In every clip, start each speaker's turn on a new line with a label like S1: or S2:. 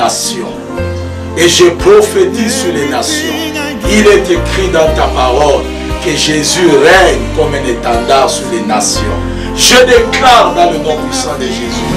S1: nations. Et je prophétise sur les nations. Il est écrit dans ta parole que Jésus règne comme un étendard sur les nations. Je déclare dans le nom puissant de Jésus.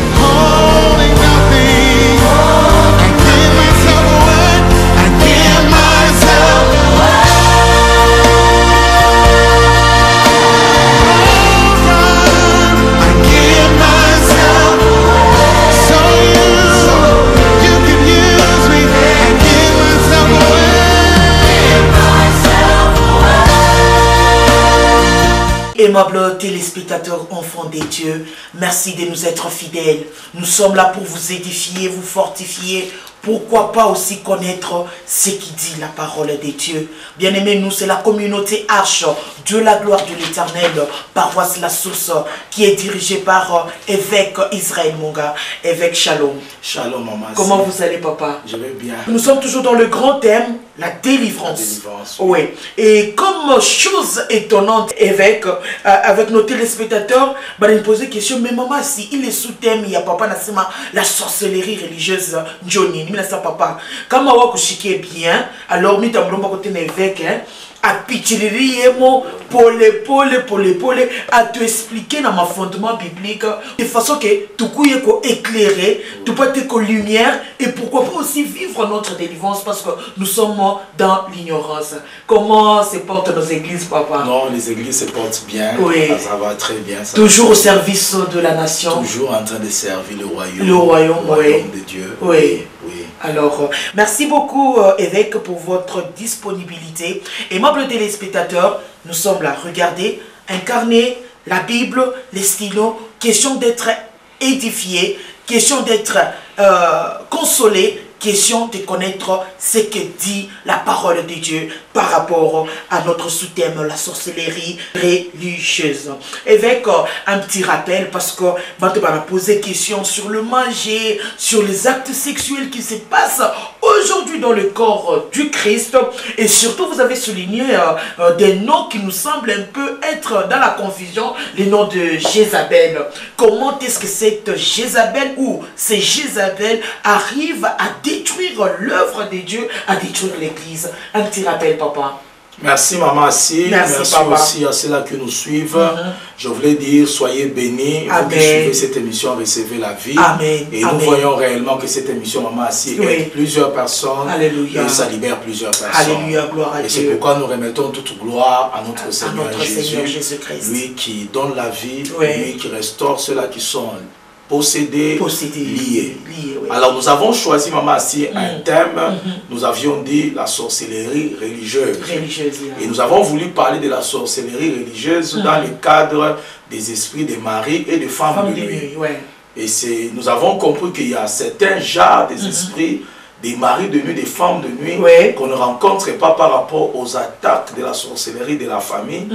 S2: Aimables téléspectateurs, enfants des dieux, merci de nous être fidèles. Nous sommes là pour vous édifier, vous fortifier. Pourquoi pas aussi connaître ce qui dit la parole des dieux. Bien-aimés, nous, c'est la communauté Arche de la gloire de l'Éternel, paroisse La Source, qui est dirigée par évêque Israël Monga, évêque Shalom.
S1: Shalom, maman.
S2: Comment vous allez, papa?
S1: Je vais bien.
S2: Nous sommes toujours dans le grand thème, la délivrance. La délivrance. Oui. Et comme chose étonnante, évêque, avec nos téléspectateurs, nous posons question, mais maman, si il est sous thème, il y a papa Nassima, la sorcellerie religieuse, Johnny. Papa, quand je suis bien, alors je suis évêque, à pitchiriemo, à te expliquer dans ma fondement biblique, de façon que tu peux éclairer, tu peux être lumière, et pourquoi pas aussi vivre notre délivrance, parce que nous sommes dans l'ignorance. Comment se portent nos églises, papa?
S1: Non, les églises se portent bien,
S2: oui.
S1: Ça va très bien.
S2: Toujours au service de la nation.
S1: Toujours en train de servir le royaume.
S2: Le royaume
S1: de Dieu.
S2: Oui.
S1: Oui.
S2: Alors, merci beaucoup, évêque, pour votre disponibilité. Aimables téléspectateurs, nous sommes là. Regardez, incarner la Bible, les stylos, question d'être édifié, question d'être consolé, question de connaître ce que dit la parole de Dieu par rapport à notre sous-thème, la sorcellerie religieuse. Évêque, un petit rappel, parce que maintenant on va poser question sur le manger, sur les actes sexuels qui se passent aujourd'hui dans le corps du Christ. Et surtout, vous avez souligné des noms qui nous semblent un peu être dans la confusion, les noms de Jézabel. Comment est-ce que cette Jézabel ou ces Jézabel arrivent à détruire l'œuvre de Dieu, à détruire l'église? Un petit rappel, papa.
S1: Merci maman Assi, merci
S2: papa.
S1: Aussi à ceux-là qui nous suivent. Je voulais dire, soyez bénis, vous qui suivez cette émission, recevez la vie.
S2: Amen.
S1: Et nous voyons réellement que cette émission maman Assi aide plusieurs personnes.
S2: Alléluia.
S1: Et ça libère plusieurs personnes.
S2: Alléluia, gloire à Dieu.
S1: Et c'est pourquoi nous remettons toute gloire à notre Seigneur
S2: Jésus-Christ.
S1: Lui qui donne la vie, lui qui restaure ceux-là qui sont possédés, liés. Oui. Alors nous avons choisi, maman, Assi, un thème. Nous avions dit la sorcellerie religieuse. Et nous avons voulu parler de la sorcellerie religieuse dans le cadre des esprits de mari et de femmes de nuit. Et nous avons compris qu'il y a certains genres des esprits, des maris de nuit, des femmes de nuit, qu'on ne rencontre pas par rapport aux attaques de la sorcellerie de la famille,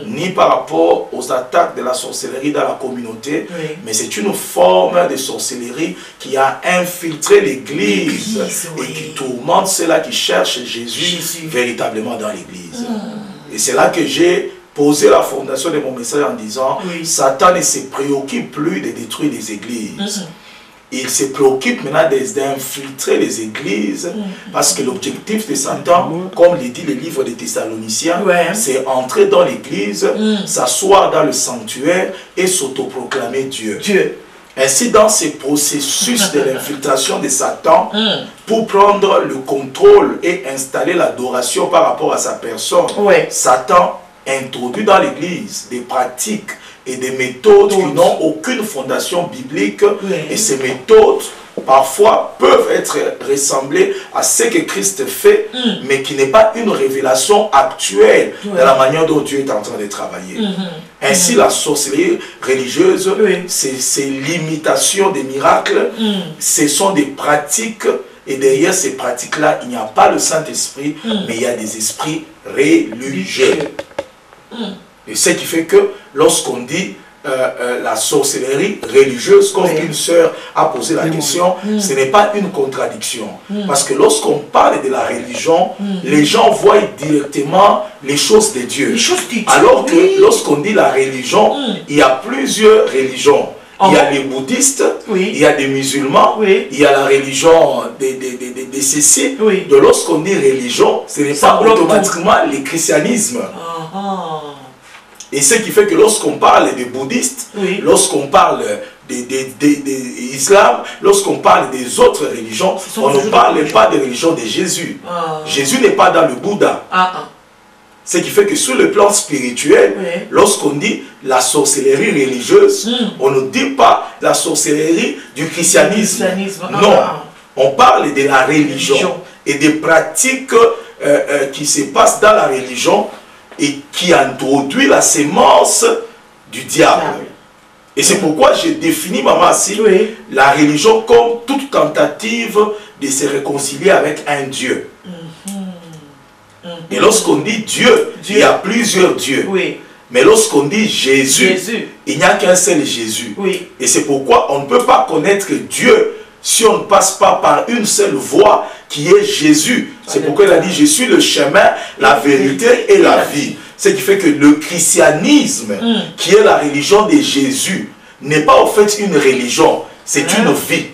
S1: ni par rapport aux attaques de la sorcellerie dans la communauté, mais c'est une forme de sorcellerie qui a infiltré l'église et qui tourmente ceux-là qui cherchent Jésus véritablement dans l'église. Et c'est là que j'ai posé la fondation de mon message en disant, Satan ne se préoccupe plus de détruire les églises. Il se préoccupe maintenant d'infiltrer les églises parce que l'objectif de Satan, comme le dit le livre des Thessaloniciens, c'est entrer dans l'église, s'asseoir dans le sanctuaire et s'autoproclamer Dieu. Ainsi, dans ce processus de l'infiltration de Satan, pour prendre le contrôle et installer l'adoration par rapport à sa personne, Satan introduit dans l'église des pratiques et des méthodes qui n'ont aucune fondation biblique. Et ces méthodes, parfois, peuvent être ressemblées à ce que Christ fait, mais qui n'est pas une révélation actuelle de la manière dont Dieu est en train de travailler. Ainsi, la sorcellerie religieuse, c'est l'imitation des miracles, ce sont des pratiques, et derrière ces pratiques-là, il n'y a pas le Saint-Esprit, mais il y a des esprits religieux. Et ce qui fait que lorsqu'on dit la sorcellerie religieuse, comme une sœur a posé la question, ce n'est pas une contradiction. Parce que lorsqu'on parle de la religion, les gens voient directement les choses de Dieu. Alors que lorsqu'on dit la religion, il y a plusieurs religions. Il y a les bouddhistes, il y a des musulmans, il y a la religion des ceci, de lorsqu'on dit religion, ce n'est pas automatiquement le christianisme. Et ce qui fait que lorsqu'on parle des bouddhistes, lorsqu'on parle d'islam, lorsqu'on parle des autres religions, on ne parle pas des religions de Jésus. Jésus n'est pas dans le Bouddha. Ce qui fait que sur le plan spirituel, lorsqu'on dit la sorcellerie religieuse, on ne dit pas la sorcellerie du christianisme. Non, on parle de la religion et des pratiques qui se passent dans la religion et qui introduit la sémence du diable. Et c'est pourquoi j'ai défini, maman, ici, la religion comme toute tentative de se réconcilier avec un Dieu. Et lorsqu'on dit Dieu, il y a plusieurs dieux. Mais lorsqu'on dit Jésus, il n'y a qu'un seul Jésus. Et c'est pourquoi on ne peut pas connaître Dieu si on ne passe pas par une seule voie qui est Jésus. C'est pourquoi il a dit, je suis le chemin, la vérité et la vie. Ce qui fait que le christianisme, qui est la religion de Jésus, n'est pas en fait une religion, c'est une vie.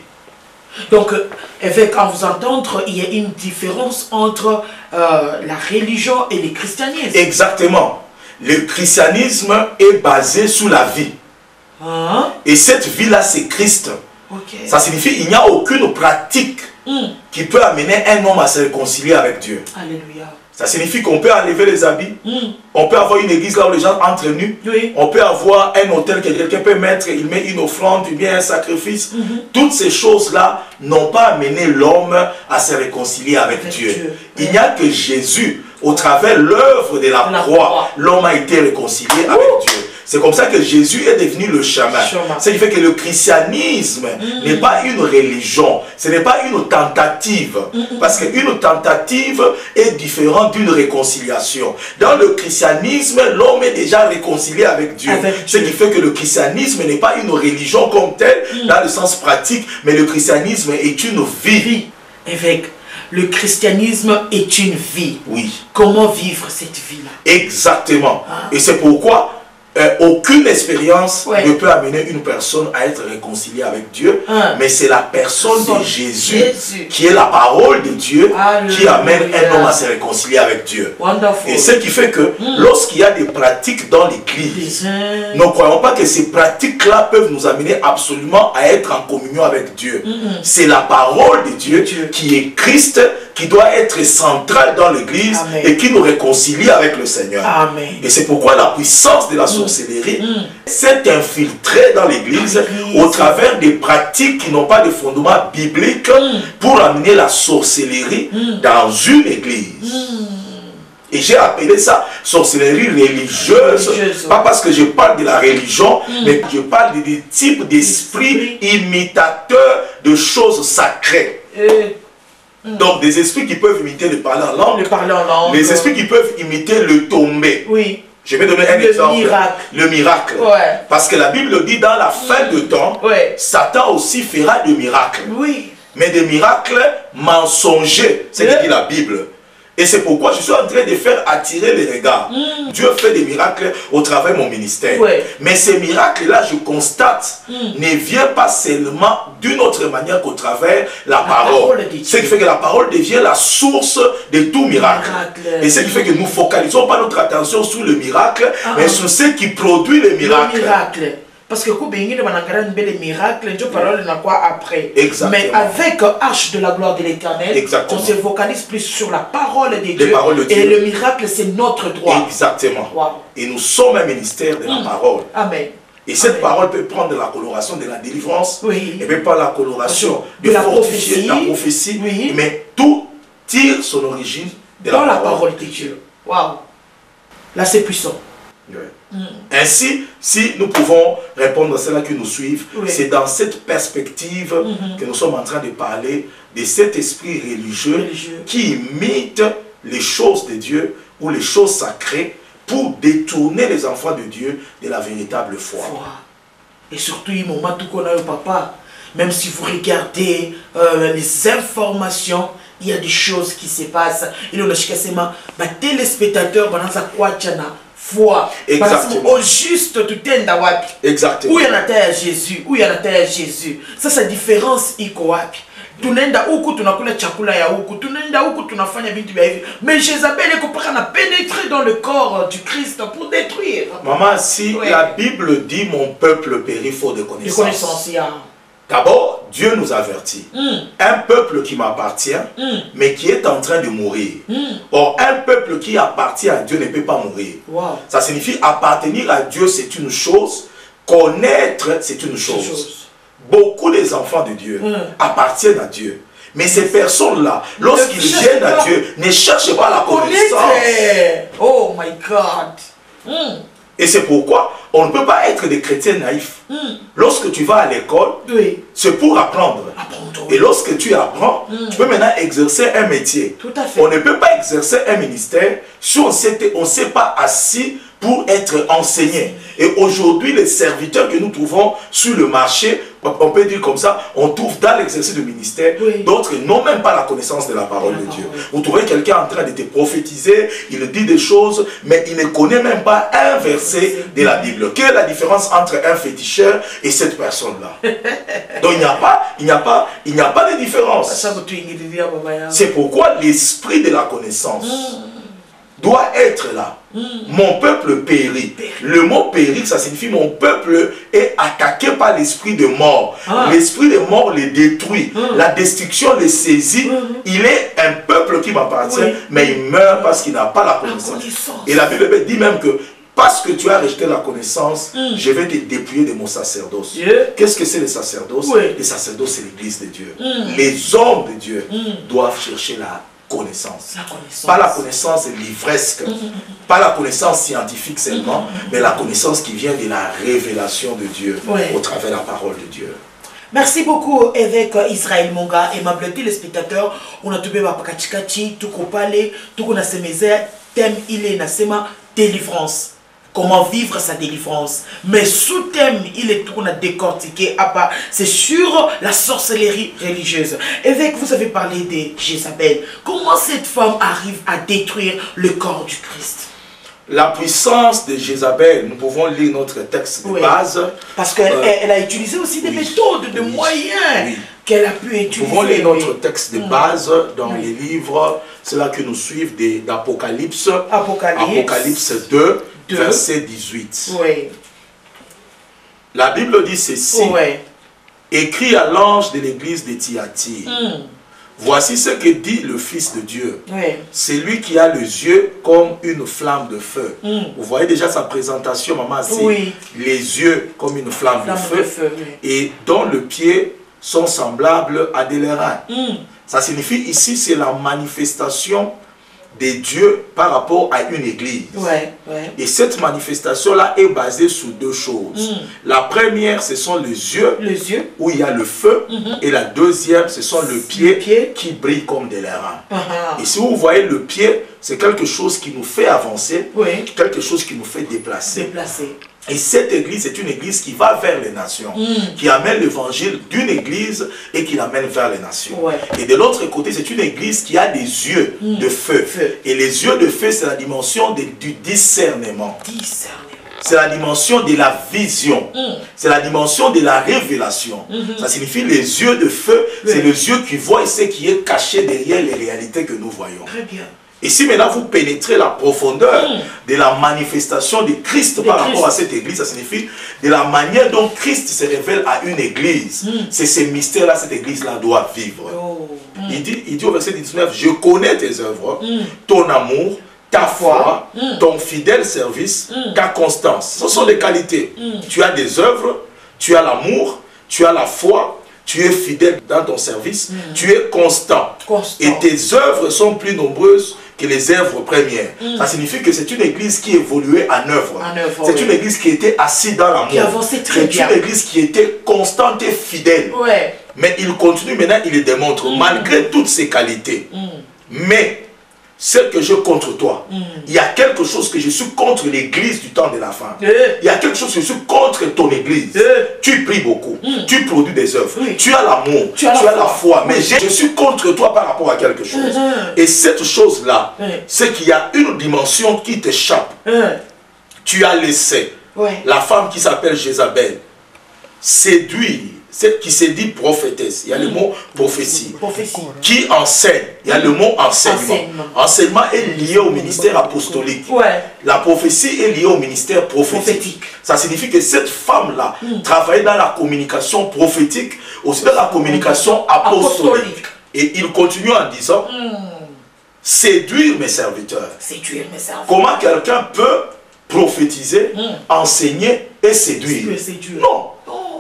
S2: Donc, évêque, à vous entendre, il y a une différence entre la religion et le christianisme.
S1: Exactement. Le christianisme est basé sur la vie. Et cette vie-là, c'est Christ. Ça signifie qu'il n'y a aucune pratique qui peut amener un homme à se réconcilier avec Dieu.
S2: Alléluia.
S1: Ça signifie qu'on peut enlever les habits, on peut avoir une église là où les gens entrent nus, on peut avoir un autel que quelqu'un peut mettre, il met une offrande, il met un sacrifice. Toutes ces choses-là n'ont pas amené l'homme à se réconcilier avec Dieu. Il n'y a que Jésus, au travers de l'œuvre de la croix, l'homme a été réconcilié avec Dieu. C'est comme ça que Jésus est devenu le chemin. Ce qui fait que le christianisme n'est pas une religion. Ce n'est pas une tentative. Parce qu'une tentative est différente d'une réconciliation. Dans le christianisme, l'homme est déjà réconcilié avec Dieu. Ce qui fait que le christianisme n'est pas une religion comme telle, dans le sens pratique, mais le christianisme est une vie.
S2: Évêque, le christianisme est une vie.
S1: Oui.
S2: Comment vivre cette vie-là?
S1: Exactement. Et c'est pourquoi aucune expérience ne peut amener une personne à être réconciliée avec Dieu, mais c'est la personne de Jésus qui est la parole de Dieu qui amène un homme à se réconcilier avec Dieu. Et ce qui fait que lorsqu'il y a des pratiques dans l'église, ne croyons pas que ces pratiques-là peuvent nous amener absolument à être en communion avec Dieu. C'est la parole de Dieu qui est Christ, qui doit être centrale dans l'église et qui nous réconcilie avec le Seigneur. Et c'est pourquoi la puissance de la sorcellerie s'est infiltrée dans l'église au travers des pratiques qui n'ont pas de fondement biblique pour amener la sorcellerie dans une église. Et j'ai appelé ça sorcellerie religieuse, pas parce que je parle de la religion, mais je parle des types d'esprits imitateurs de choses sacrées. Donc des esprits qui peuvent imiter le parler en langue, les esprits qui peuvent imiter le tombé. Je vais donner un exemple. Le miracle. Parce que la Bible dit dans la fin de temps, Satan aussi fera des miracles. Mais des miracles mensongers, c'est ce que dit la Bible. Et c'est pourquoi je suis en train de faire attirer les regards. Dieu fait des miracles au travers de mon ministère. Mais ces miracles-là, je constate, ne viennent pas seulement d'une autre manière qu'au travers de la parole. Ce qui fait que la parole devient la source de tout miracle. Et ce qui fait que nous ne focalisons pas notre attention sur le miracle, mais sur ce qui produit le miracle.
S2: Parce que quand les miracles, Dieu parle de quoi après.
S1: Exactement.
S2: Mais avec Arche de la gloire de l'Éternel, on se focalise plus sur la parole de Dieu. Et le miracle, c'est notre droit.
S1: Exactement. Et nous sommes un ministère de la parole. Et cette parole peut prendre la coloration de la délivrance, et peut prendre la coloration de la prophétie, mais tout tire son origine de la parole de Dieu.
S2: Là, c'est puissant.
S1: Ainsi, si nous pouvons répondre à ceux-là qui nous suivent, c'est dans cette perspective que nous sommes en train de parler de cet esprit religieux qui imite les choses de Dieu ou les choses sacrées pour détourner les enfants de Dieu de la véritable foi.
S2: Et surtout, il moment tout qu'on a eu papa, même si vous regardez les informations, il y a des choses qui se passent. Il y a des téléspectateurs, foi.
S1: Exactement.
S2: Au juste tout est dans wapi.
S1: Exactement.
S2: Où il y a la terre Jésus, où il y a la terre Jésus. Ça c'est la différence iko wapi. tunaenda huku tunakula chakula ya huku, tunaenda huku tunafanya vitu vya hivi. Mais Jézabel est comparée à pénétrer dans le corps du Christ pour détruire.
S1: Maman, si la Bible dit mon peuple périt faute de connaissances.
S2: De connaissances,
S1: D'abord, Dieu nous avertit. Un peuple qui m'appartient, mais qui est en train de mourir. Or, un peuple qui appartient à Dieu ne peut pas mourir. Ça signifie appartenir à Dieu, c'est une chose. Connaître, c'est une chose. Beaucoup des enfants de Dieu appartiennent à Dieu. Mais ces personnes-là, lorsqu'ils viennent à Dieu, ne cherchent pas la connaissance.
S2: Oh my God.
S1: Et c'est pourquoi on ne peut pas être des chrétiens naïfs. Lorsque tu vas à l'école, c'est pour apprendre. Et lorsque tu apprends, tu peux maintenant exercer un métier.
S2: Tout à fait.
S1: On ne peut pas exercer un ministère si on ne s'est pas assis pour être enseigné. Et aujourd'hui, les serviteurs que nous trouvons sur le marché, on peut dire comme ça, on trouve dans l'exercice du ministère, d'autres n'ont même pas la connaissance de la parole de Dieu. Vous trouvez quelqu'un en train de te prophétiser, il dit des choses, mais il ne connaît même pas un verset de la Bible. Quelle est la différence entre un féticheur et cette personne-là? Donc il n'y a pas de différence. C'est pourquoi l'esprit de la connaissance doit être là. Mon peuple périt. Le mot périt, ça signifie mon peuple est attaqué par l'esprit de mort. L'esprit de mort les détruit. La destruction les saisit. Il est un peuple qui m'appartient, mais il meurt parce qu'il n'a pas la connaissance. Et la Bible dit même que parce que tu as rejeté la connaissance, je vais te dépouiller de mon sacerdoce. Qu'est-ce que c'est le sacerdoce? Le sacerdoce, c'est l'église de Dieu. Les hommes de Dieu doivent chercher la connaissance. Pas la connaissance livresque, pas la connaissance scientifique seulement, mais la connaissance qui vient de la révélation de Dieu au travers de la parole de Dieu.
S2: Merci beaucoup, évêque Israël Monga. Aimable téléspectateurs, on a tout bien pakachikachi, tout kopale, tout qu'on a semé thème il est nasema délivrance. Comment vivre sa délivrance. Mais sous-thème, il est tout qu'on a décortiqué à part, c'est sur la sorcellerie religieuse. Évêque, vous avez parlé de Jézabel. Comment cette femme arrive à détruire le corps du Christ?
S1: La puissance de Jézabel, nous pouvons lire notre texte de base.
S2: Parce qu'elle a utilisé aussi des méthodes, des moyens qu'elle a pu utiliser.
S1: Nous pouvons lire notre texte de base dans les livres, ceux-là que nous suivent d'Apocalypse. Apocalypse 2. Verset 18. La Bible dit ceci. Écrit à l'ange de l'église de Thyatire. Voici ce que dit le Fils de Dieu. C'est lui qui a les yeux comme une flamme de feu. Vous voyez déjà sa présentation, maman, ici. Les yeux comme une flamme de feu. Et dont le pied sont semblables à des lérins. Ça signifie ici, c'est la manifestation de Dieu par rapport à une église. Et cette manifestation-là est basée sur deux choses. La première, ce sont les yeux, où il y a le feu. Et la deuxième, ce sont le pied qui brille comme des lérins. Et si vous voyez le pied, c'est quelque chose qui nous fait avancer, quelque chose qui nous fait déplacer. Et cette église est une église qui va vers les nations, qui amène l'évangile d'une église et qui l'amène vers les nations. Et de l'autre côté, c'est une église qui a des yeux de feu. Et les yeux de feu, c'est la dimension du discernement. C'est la dimension de la vision. C'est la dimension de la révélation. Ça signifie les yeux de feu, c'est les yeux qui voient ce qui est caché derrière les réalités que nous voyons.
S2: Très bien.
S1: Et si maintenant vous pénétrez la profondeur de la manifestation de Christ par rapport à cette église, ça signifie de la manière dont Christ se révèle à une église. C'est ces mystères-là, cette église-là doit vivre. Il dit au verset 19, je connais tes œuvres, ton amour, ta foi, ton fidèle service, ta constance. Ce sont des qualités. Tu as des œuvres, tu as l'amour, tu as la foi, tu es fidèle dans ton service, tu es constant. Et tes œuvres sont plus nombreuses que les œuvres premières. Ça signifie que c'est une église qui évoluait en œuvre. C'est une église qui était assise dans l'amour. C'est une église qui était constante et fidèle. Mais il continue maintenant, il le démontre, malgré toutes ses qualités. Mais ce que je contre toi, il y a quelque chose que je suis contre l'église du temps de la fin. Il y a quelque chose que je suis contre ton église. Tu pries beaucoup, tu produis des œuvres, tu as l'amour, tu as la foi, mais je suis contre toi par rapport à quelque chose. Et cette chose-là, c'est qu'il y a une dimension qui t'échappe. Tu as laissé la femme qui s'appelle Jézabel séduire celle qui se dit prophétesse, il y a le mot prophétie. Qui enseigne, il y a le mot enseignement. Enseignement est lié au ministère apostolique. La prophétie est liée au ministère prophétique. Ça signifie que cette femme-là travaillait dans la communication prophétique, aussi dans la communication apostolique. Et il continue en disant, séduire mes serviteurs.
S2: Séduire mes serviteurs.
S1: Comment quelqu'un peut prophétiser, enseigner et séduire? Non.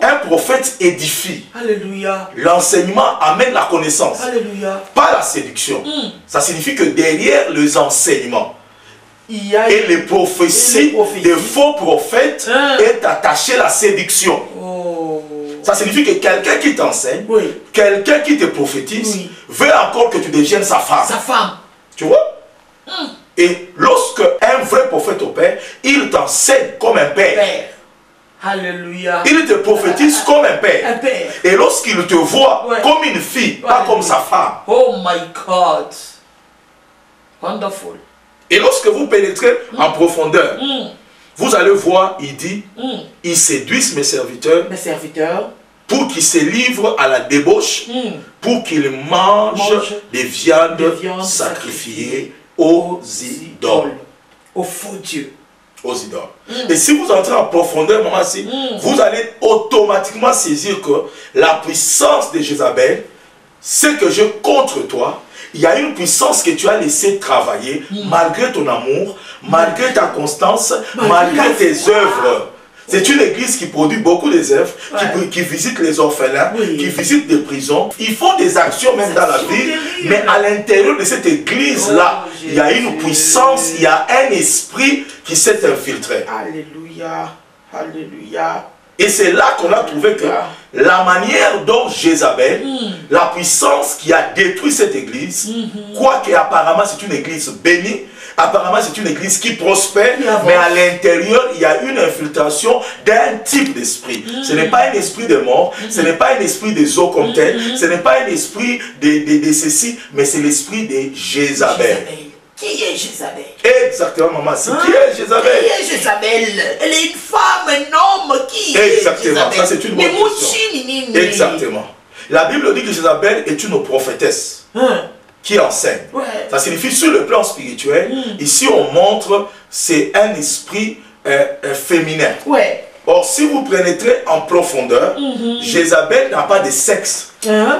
S1: Un prophète édifie.
S2: Alléluia.
S1: L'enseignement amène la connaissance.
S2: Alléluia.
S1: Pas la séduction. Ça signifie que derrière les enseignements et les prophéties des faux prophètes est attachée la séduction. Ça signifie que quelqu'un qui t'enseigne, quelqu'un qui te prophétise, veut encore que tu deviennes sa femme.
S2: Sa femme.
S1: Tu vois? Et lorsque un vrai prophète opère, il t'enseigne comme un père.
S2: Alléluia.
S1: Il te prophétise comme un père. Et lorsqu'il te voit comme une fille, pas comme sa femme.
S2: Oh my God. Wonderful.
S1: Et lorsque vous pénétrez en profondeur, vous allez voir, il dit, ils séduisent mes serviteurs, pour qu'ils se livrent à la débauche, pour qu'ils mangent des viandes sacrifiées aux idoles.
S2: Aux faux dieux.
S1: Aux idoles. Et si vous entrez en profondeur, maman, vous allez automatiquement saisir que la puissance de Jézabel, c'est que je contre toi. Il y a une puissance que tu as laissé travailler malgré ton amour, malgré ta constance, malgré tes œuvres. C'est une église qui produit beaucoup des œuvres, qui visite les orphelins, qui visite des prisons. Ils font des actions même dans la ville, mais à l'intérieur de cette église-là, il y a une puissance, il y a un esprit qui s'est infiltré.
S2: Alléluia, alléluia.
S1: Et c'est là qu'on a trouvé que la manière dont Jézabel, la puissance qui a détruit cette église, quoique apparemment c'est une église bénie, apparemment c'est une église qui prospère, mais à l'intérieur il y a une infiltration d'un type d'esprit. Ce n'est pas un esprit de mort, ce n'est pas un esprit des eaux comme tel, ce n'est pas un esprit de ceci, mais c'est l'esprit de Jézabel.
S2: Qui est Jézabel?
S1: Exactement, maman. Qui est Jézabel?
S2: Qui est Jézabel? Elle est une femme, un homme. Qui est
S1: Exactement, ça c'est une bonne question. Exactement. La Bible dit que Jézabel est une prophétesse qui enseigne. Ça signifie sur le plan spirituel, ici on montre c'est un esprit féminin. Or, si vous pénétrez en profondeur, Jézabel n'a pas de sexe.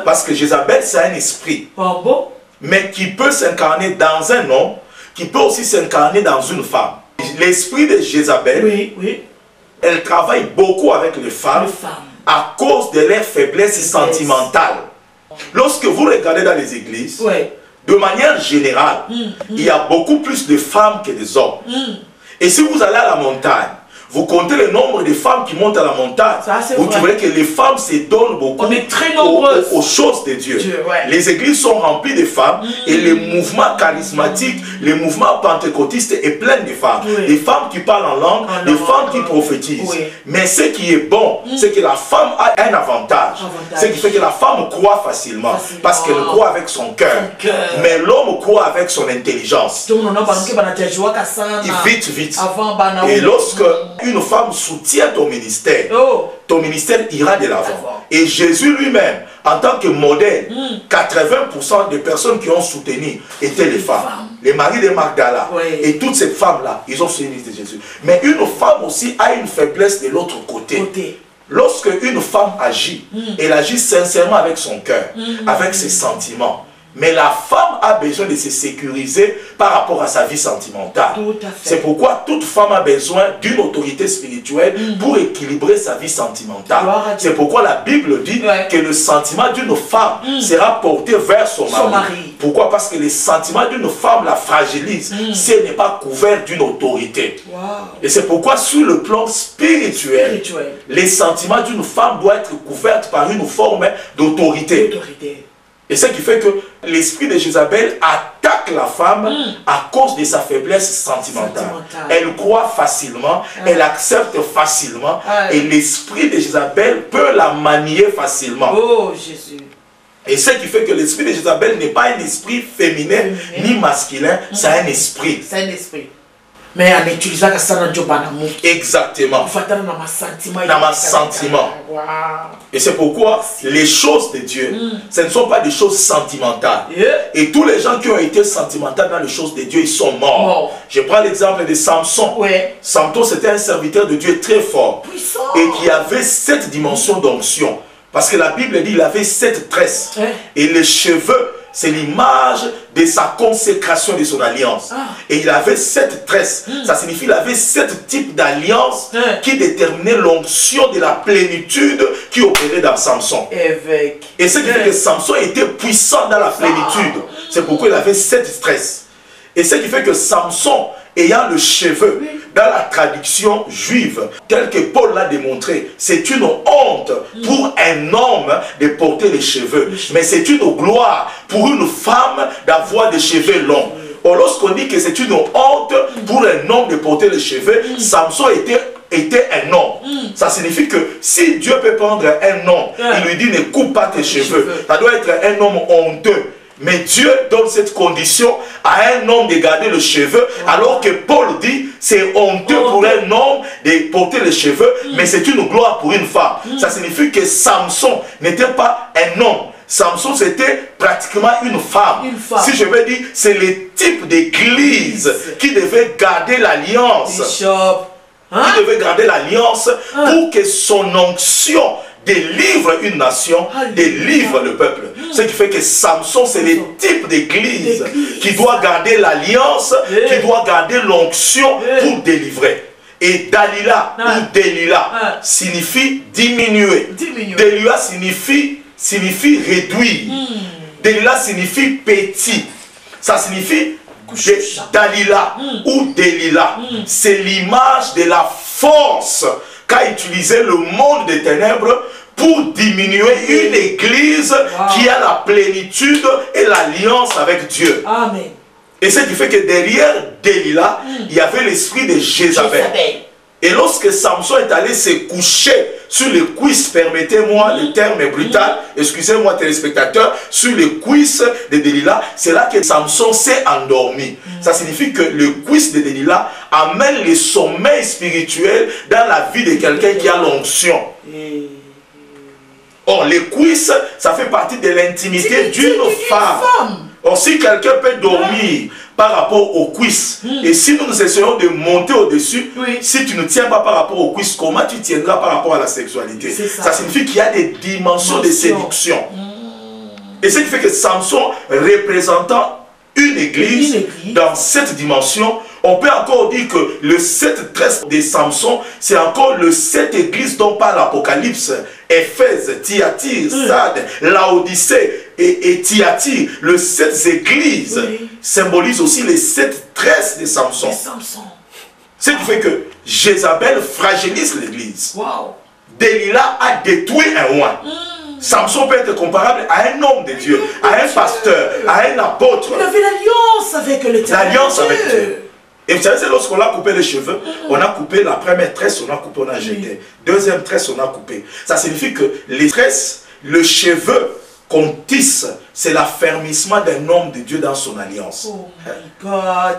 S1: Parce que Jézabel, c'est un esprit. Mais qui peut s'incarner dans un homme, qui peut aussi s'incarner dans une femme. L'esprit de Jézabel, elle travaille beaucoup avec les femmes à cause de leur faiblesse sentimentale. Lorsque vous regardez dans les églises, de manière générale, il y a beaucoup plus de femmes que des hommes. Et si vous allez à la montagne, vous comptez le nombre de femmes qui montent à la montagne, vous trouverez que les femmes se donnent beaucoup aux choses de Dieu. Les églises sont remplies de femmes et les mouvements charismatiques, les mouvements pentecôtistes est plein de femmes. Des femmes qui parlent en langue, des femmes qui prophétisent. Mais ce qui est bon, c'est que la femme a un avantage. Ce qui fait que la femme croit facilement parce qu'elle croit avec son cœur. Mais l'homme croit avec son intelligence. Vite, vite. Et lorsque une femme soutient ton ministère ira de l'avant. Et Jésus lui-même, en tant que modèle, 80% des personnes qui ont soutenu étaient les femmes. Les maris de Magdala. Et toutes ces femmes-là, ils ont soutenu Jésus. Mais une femme aussi a une faiblesse de l'autre côté. Lorsque une femme agit, elle agit sincèrement avec son cœur, avec ses sentiments. Mais la femme a besoin de se sécuriser par rapport à sa vie sentimentale. C'est pourquoi toute femme a besoin d'une autorité spirituelle pour équilibrer sa vie sentimentale. C'est pourquoi la Bible dit que le sentiment d'une femme sera porté vers son mari. Pourquoi? Parce que les sentiments d'une femme la fragilisent si elle n'est pas couverte d'une autorité. Et c'est pourquoi sur le plan spirituel, les sentiments d'une femme doivent être couverts par une forme d'autorité. Et ce qui fait que l'esprit de Jézabel attaque la femme à cause de sa faiblesse sentimentale. Elle croit facilement, elle accepte facilement, et l'esprit de Jézabel peut la manier facilement.
S2: Oh Jésus.
S1: Et ce qui fait que l'esprit de Jézabel n'est pas un esprit féminin ni masculin, c'est un esprit.
S2: C'est un esprit. Mais en utilisant ça dans le amour.
S1: Exactement. Dans ma sentiment. Et c'est pourquoi les choses de Dieu, ce ne sont pas des choses sentimentales. Et tous les gens qui ont été sentimentaux dans les choses de Dieu, ils sont morts. Je prends l'exemple de Samson. Samson, c'était un serviteur de Dieu très fort. Puissant. Et qui avait 7 dimensions d'onction. Parce que la Bible dit qu'il avait 7 tresses. Et les cheveux, c'est l'image de sa consécration de son alliance. Et il avait 7 tresses. Ça signifie qu'il avait 7 types d'alliances qui déterminaient l'onction de la plénitude qui opérait dans Samson. Et ce qui fait que Samson était puissant dans la plénitude. C'est pourquoi il avait 7 tresses. Et ce qui fait que Samson, ayant le cheveu, dans la traduction juive, tel que Paul l'a démontré, c'est une honte pour un homme de porter les cheveux. Mais c'est une gloire pour une femme d'avoir des cheveux longs. Or, lorsqu'on dit que c'est une honte pour un homme de porter les cheveux, Samson était un homme. Ça signifie que si Dieu peut prendre un homme, il lui dit ne coupe pas tes cheveux. Ça doit être un homme honteux. Mais Dieu donne cette condition à un homme de garder le cheveu, alors que Paul dit c'est honteux pour un homme de porter les cheveux, mais c'est une gloire pour une femme. Ça signifie que Samson n'était pas un homme. Samson, c'était pratiquement une femme. Si je veux dire, c'est le type d'église qui devait garder l'alliance. Qui devait garder l'alliance pour que son onction délivre une nation, délivre le peuple. Ce qui fait que Samson, c'est le type d'église qui doit garder l'alliance, qui doit garder l'onction pour délivrer. Et Dalila ou Delilah signifie diminuer. Delilah signifie réduire. Delilah signifie petit. Ça signifie Dalila ou Delilah. C'est l'image de la force qu'a utilisé le monde des ténèbres pour diminuer une église qui a la plénitude et l'alliance avec Dieu.
S2: Amen.
S1: Et ce qui fait que derrière Delilah, il y avait l'esprit de Jézabel. Et lorsque Samson est allé se coucher sur les cuisses, permettez-moi, le terme est brutal, excusez-moi téléspectateurs, sur les cuisses de Delilah, c'est là que Samson s'est endormi. Ça signifie que le cuisse de Delilah amène le sommeil spirituel dans la vie de quelqu'un qui a l'onction. Or, les cuisses, ça fait partie de l'intimité d'une femme. Or, si quelqu'un peut dormir par rapport aux cuisses, et si nous essayons de monter au-dessus, si tu ne tiens pas par rapport aux cuisses, comment tu tiendras par rapport à la sexualité? Ça signifie qu'il y a des dimensions de séduction. Et ce qui fait que Samson, représentant une église dans cette dimension, on peut encore dire que le 7 tresses de Samson, c'est encore le 7 églises dont parle l'Apocalypse. Éphèse, Thyatire, Sardes, Laodicée et Thyatire. Le 7 églises symbolisent aussi les 7 tresses de Samson. Ce qui fait que Jézabel fragilise l'église. Delilah a détruit un roi. Samson peut être comparable à un homme de Dieu, à un pasteur, à un apôtre.
S2: Il avait l'alliance avec l'Éternel.
S1: L'alliance avec Dieu. Et vous savez, c'est lorsqu'on a coupé les cheveux, on a coupé la première tresse, on a coupé, on a jeté. Deuxième tresse, on a coupé. Ça signifie que les tresses, le cheveu qu'on tisse, c'est l'affermissement d'un homme de Dieu dans son alliance.
S2: Oh my God.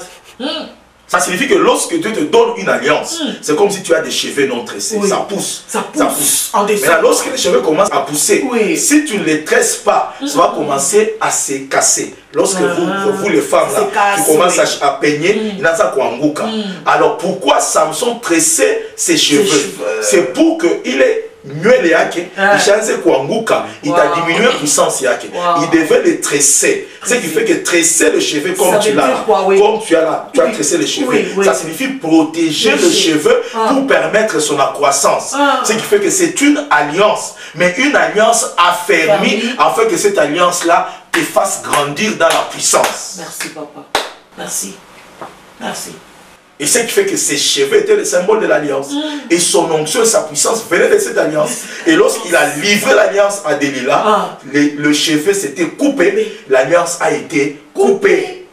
S1: Ça signifie que lorsque Dieu te donne une alliance, c'est comme si tu as des cheveux non tressés. Ça pousse. Ça pousse. Mais là, lorsque les cheveux commencent à pousser, si tu ne les tresses pas, ça va commencer à se casser. Lorsque vous les femmes, là, tu commences à peigner, il n'a ça kuanguka. Alors pourquoi Samson tressait ses cheveux? C'est pour qu'il ait nywele yake ishaanze kuanguka, itadiminuer puissance yake. Il devait les tresser. Ce qui fait que tresser le cheveu comme tu l'as là, comme tu as tressé les cheveux, ça signifie protéger le cheveu pour permettre son accroissance. Ce qui fait que c'est une alliance, mais une alliance affermie afin que cette alliance là te fasse grandir dans la puissance.
S2: Merci papa. Merci. Merci.
S1: Et ce qui fait que ses cheveux étaient le symbole de l'alliance. Et son onction et sa puissance venaient de cette alliance. Et lorsqu'il a livré l'alliance à Delilah, le cheveu s'était coupé. L'alliance a été coupée.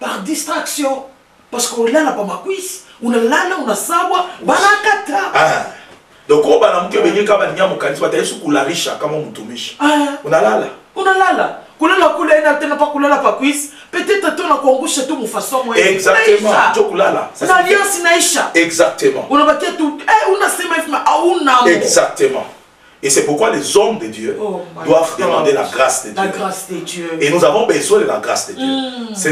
S2: Par distraction. Parce qu'on l'a pas ma cuisse. On a là, on a savoir. Barakata.
S1: Donc, on va venir quand même à mon candidat. On a là.
S2: On a là. Peut-être ton akongusha tout mon façon moi.
S1: Exactement. Exactement. Exactement. Et c'est pourquoi les hommes de Dieu doivent demander la grâce de Dieu.
S2: La grâce de Dieu.
S1: Et nous avons besoin de la grâce de Dieu. Ce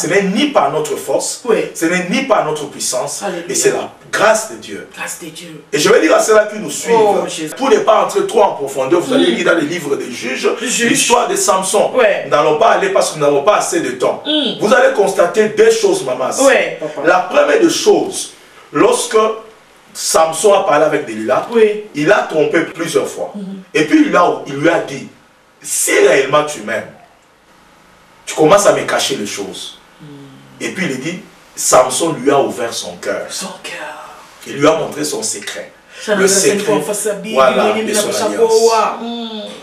S1: n'est ni par notre force, ce n'est ni par notre puissance, et c'est la grâce de Dieu.
S2: Grâce de Dieu.
S1: Et je vais dire à ceux-là qui nous suivent, pour ne pas entrer trop en profondeur, vous allez lire dans les livres des juges, l'histoire de Samson. Nous n'allons pas aller parce que nous n'avons pas assez de temps. Vous allez constater deux choses, maman. La première des choses, lorsque Samson a parlé avec Delilah, il a trompé plusieurs fois. Et puis il lui a dit, si réellement tu m'aimes, tu commences à me cacher les choses. Et puis il dit, Samson lui a ouvert son cœur. Il lui a montré son secret. Le secret, voilà, de son alliance.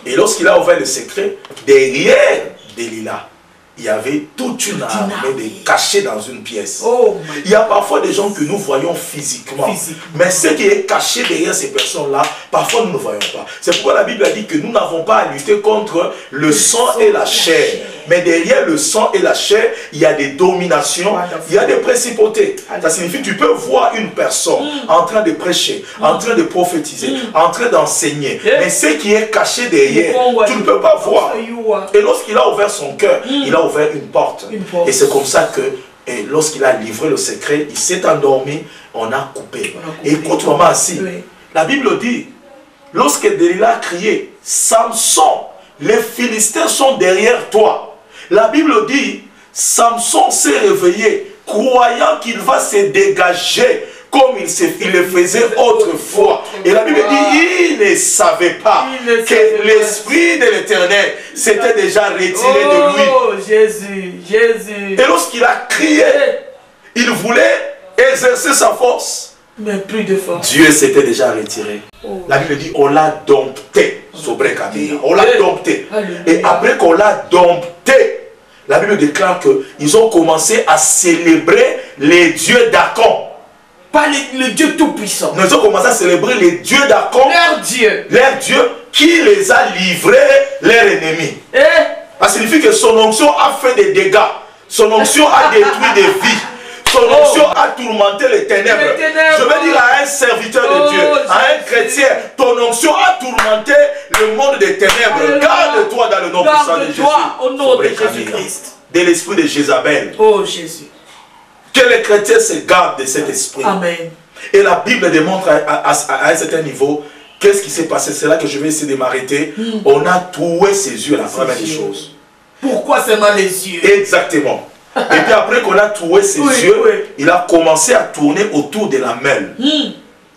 S1: Et lorsqu'il a ouvert le secret, derrière Delilah, il y avait toute une armée cachée dans une pièce. Il y a parfois des gens que nous voyons physiquement. Mais ce qui est caché derrière ces personnes-là, parfois nous ne voyons pas. C'est pourquoi la Bible a dit que nous n'avons pas à lutter contre le sang et la chair. Mais derrière le sang et la chair, il y a des dominations, il y a des principautés. Ça signifie que tu peux voir une personne en train de prêcher, en train de prophétiser, en train d'enseigner. Mais ce qui est caché derrière, tu ne peux pas voir. Et lorsqu'il a ouvert son cœur, il a ouvert une porte. Et c'est comme ça que lorsqu'il a livré le secret, il s'est endormi, on a coupé. Et écoute maman ainsi, la Bible dit, lorsque Delilah a crié, Samson, les Philistins sont derrière toi. La Bible dit, Samson s'est réveillé, croyant qu'il va se dégager comme il le faisait autrefois. Et la Bible dit, il ne savait pas que l'Esprit de l'Éternel s'était déjà retiré de lui.
S2: Oh Jésus, Jésus.
S1: Et lorsqu'il a crié, il voulait exercer sa force.
S2: Mais plus de force.
S1: Dieu s'était déjà retiré. La Bible dit, on l'a dompté. On l'a dompté. Et après qu'on l'a dompté, la Bible déclare qu'ils ont commencé à célébrer les dieux d'Akon.
S2: Pas le Dieu tout-puissant.
S1: Ils ont commencé à célébrer les dieux d'Akon. Leur Dieu qui les a livrés leurs ennemis. Ça signifie que son onction a fait des dégâts. Son onction a détruit des vies. Son onction a tourmenté les ténèbres. Je veux dire à un serviteur de Dieu, à un chrétien, ton onction a tourmenté le monde des ténèbres. Garde-toi dans le nom puissant de Jésus.
S2: Au nom de Jésus-Christ.
S1: De l'esprit de Jézabel.
S2: Oh Jésus.
S1: Que les chrétiens se gardent de cet esprit.
S2: Amen.
S1: Et la Bible démontre à un certain niveau, qu'est-ce qui s'est passé. C'est là que je vais essayer de m'arrêter. On a troué ses yeux, la première des choses.
S2: Pourquoi seulement les yeux?
S1: Exactement. Et puis après qu'on a troué ses yeux, il a commencé à tourner autour de la mêle.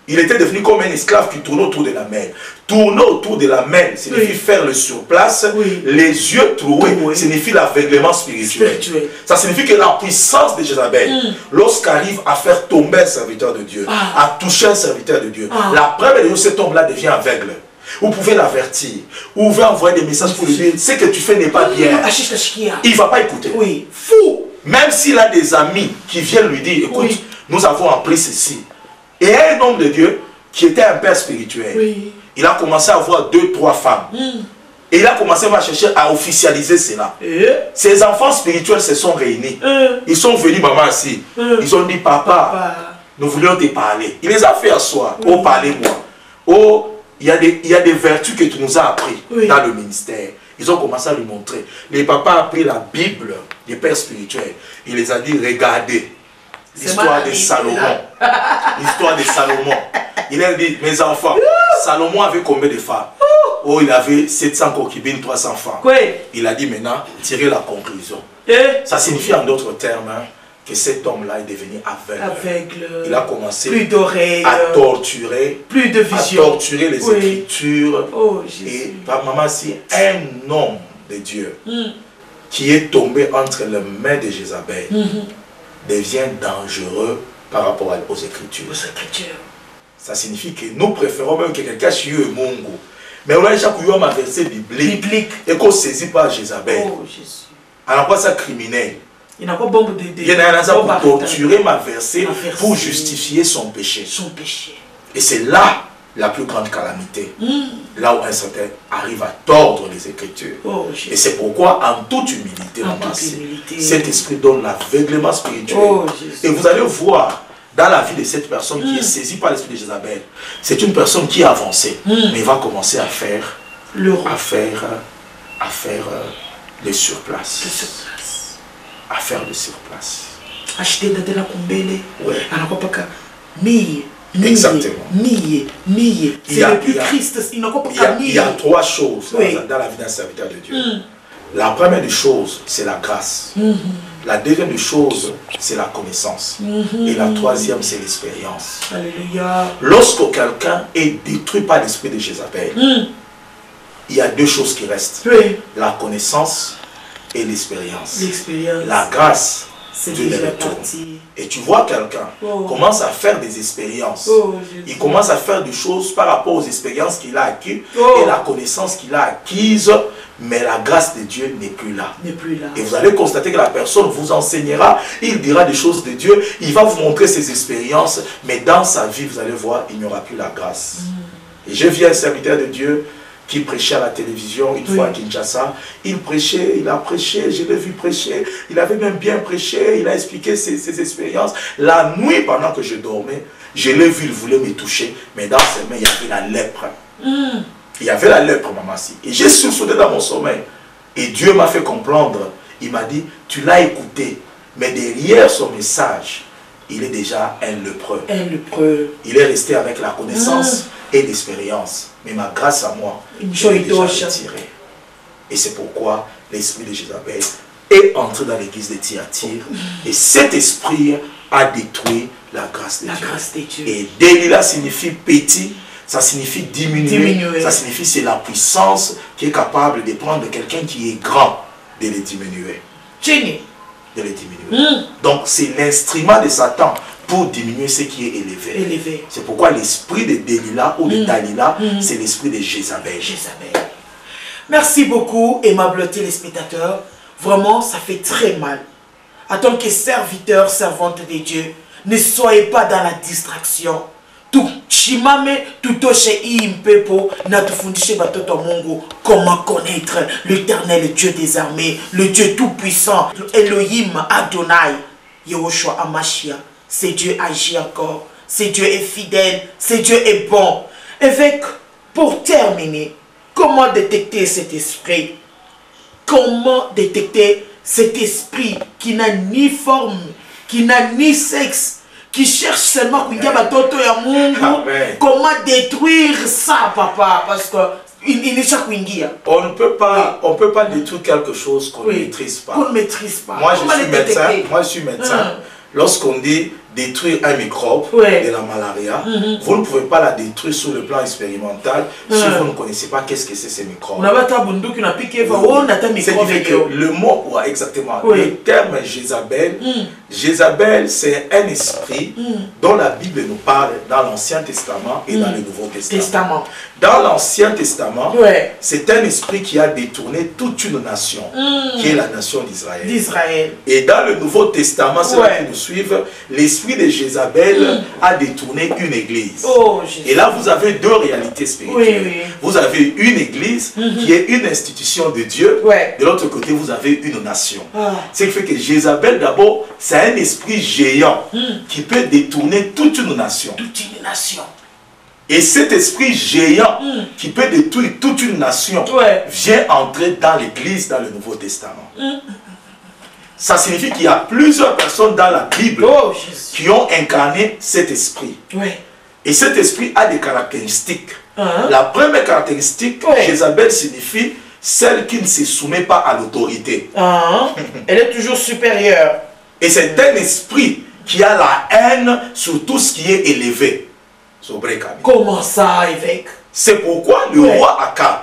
S1: Il était devenu comme un esclave qui tournait autour de la mêle. Tourner autour de la mêle signifie faire le surplace. Les yeux troués signifie l'aveuglement spirituel. Ça signifie que la puissance de Jézabel, lorsqu'arrive à faire tomber un serviteur de Dieu, à toucher un serviteur de Dieu, la première de cet homme-là devient aveugle. Vous pouvez l'avertir. Vous pouvez envoyer des messages pour lui dire, ce que tu fais n'est pas bien. Il ne va pas écouter. Fou. Même s'il a des amis qui viennent lui dire, écoute, nous avons appris ceci. Et un homme de Dieu qui était un père spirituel, il a commencé à avoir 2-3 femmes. Et il a commencé à chercher à officialiser cela. Ses enfants spirituels se sont réunis. Ils sont venus, maman, ici. Ils ont dit, papa, nous voulions te parler. Il les a fait asseoir. Oh, parlez-moi. Oh, il y a des vertus que tu nous as appris dans le ministère. Ils ont commencé à lui montrer. Les papas ont pris la Bible des pères spirituels. Il les a dit, regardez. L'histoire de Salomon. L'histoire de Salomon. Il a dit, mes enfants, Salomon avait combien de femmes? Oh, il avait 700 concubines, 300 femmes. Il a dit maintenant, tirez la conclusion. Ça signifie en d'autres termes que cet homme-là est devenu aveugle. Il a commencé à torturer, à torturer les Écritures. Et maman, si un homme de Dieu qui est tombé entre les mains de Jézabel devient dangereux par rapport aux Écritures. Ça signifie que nous préférons même que quelqu'un chie et mongo. Mais on a déjà eu un verset biblique et qu'on saisit par Jézabel. Alors quoi ça criminel? Il y en a pour torturer ma versée pour justifier son péché. Et c'est là la plus grande calamité. Là où un certain arrive à tordre les Écritures. Et c'est pourquoi, en toute humilité, cet esprit donne l'aveuglement spirituel. Et vous allez voir, dans la vie de cette personne qui est saisie par l'esprit de Jézabel, c'est une personne qui est avancée, mais va commencer à faire des surplaces. À faire des surplaces.
S2: Acheter de la combele.
S1: Ouais.
S2: Exactement. C'est le plus Christ.
S1: Il y a trois choses dans la vie d'un serviteur de Dieu. La première des choses, c'est la grâce. La deuxième des choses, c'est la connaissance. Et la troisième, c'est l'expérience.
S2: Alléluia.
S1: Lorsque quelqu'un est détruit par l'esprit de Jézabel, il y a deux choses qui restent. La connaissance et l'expérience. La grâce, Dieu les retourne. Et tu vois quelqu'un commence à faire des expériences. Il commence à faire des choses par rapport aux expériences qu'il a acquises et la connaissance qu'il a acquise, mais la grâce de Dieu n'est plus là. Et vous allez constater que la personne vous enseignera, il dira des choses de Dieu, il va vous montrer ses expériences, mais dans sa vie, vous allez voir, il n'y aura plus la grâce. Et je viens un serviteur de Dieu qui prêchait à la télévision une fois à Kinshasa. Il prêchait, il a prêché, je l'ai vu prêcher, il avait même bien prêché, il a expliqué ses expériences. La nuit, pendant que je dormais, je l'ai vu, il voulait me toucher, mais dans ses mains, il y avait la lèpre. Il y avait la lèpre, maman. Et j'ai sursauté dans mon sommeil. Et Dieu m'a fait comprendre, il m'a dit, tu l'as écouté, mais derrière son message, il est déjà un lépreux. Il est resté avec la connaissance et l'expérience. Mais ma grâce à moi, je l'ai déjà retirée. Et c'est pourquoi l'esprit de Jézabel est entré dans l'église de Thyatire. Et cet esprit a détruit la grâce de Dieu. Et Delilah signifie petit, ça signifie diminuer. Ça signifie c'est la puissance qui est capable de prendre quelqu'un qui est grand, de le diminuer. De le diminuer. Donc c'est l'instrument de Satan pour diminuer ce qui est élevé. C'est pourquoi l'esprit de Delilah ou de Dalila, c'est l'esprit de Jézabel.
S2: Merci beaucoup, aimables téléspectateurs. Vraiment, ça fait très mal. En tant que serviteur, servante de Dieu, ne soyez pas dans la distraction. Comment connaître l'Éternel Dieu des armées, le Dieu tout-puissant, Elohim Adonai, Yehoshua Amashia. C'est Dieu agit encore, c'est Dieu est fidèle, c'est Dieu est bon. Évêque, pour terminer, comment détecter cet esprit? Comment détecter cet esprit qui n'a ni forme, qui n'a ni sexe, qui cherche seulement comment détruire ça, papa? Parce que
S1: on ne peut pas détruire quelque chose qu'on ne maîtrise pas. Moi, je suis médecin. Lorsqu'on dit détruire un microbe de la malaria, vous ne pouvez pas la détruire sur le plan expérimental si vous ne connaissez pas qu'est-ce que c'est ces microbes. C'est que le mot, exactement, le terme Jézabel, Jézabel c'est un esprit dont la Bible nous parle dans l'Ancien Testament et dans le Nouveau Testament. Dans l'Ancien Testament, c'est un esprit qui a détourné toute une nation, qui est la nation d'Israël. Et dans le Nouveau Testament, c'est là qui nous suivent, l'esprit de Jézabel a détourné une église. Et là, vous avez deux réalités spirituelles. Vous avez une église qui est une institution de Dieu. De l'autre côté, vous avez une nation. Ce qui fait que Jézabel, d'abord, c'est un esprit géant qui peut détourner toute une nation. Et cet esprit géant qui peut détruire toute une nation vient entrer dans l'église dans le Nouveau Testament. Ça signifie qu'il y a plusieurs personnes dans la Bible qui ont incarné cet esprit. Et cet esprit a des caractéristiques. La première caractéristique, Jézabel signifie celle qui ne se soumet pas à l'autorité.
S2: Elle est toujours supérieure.
S1: Et c'est un esprit qui a la haine sur tout ce qui est élevé.
S2: Comment ça, évêque?
S1: C'est pourquoi le roi Akab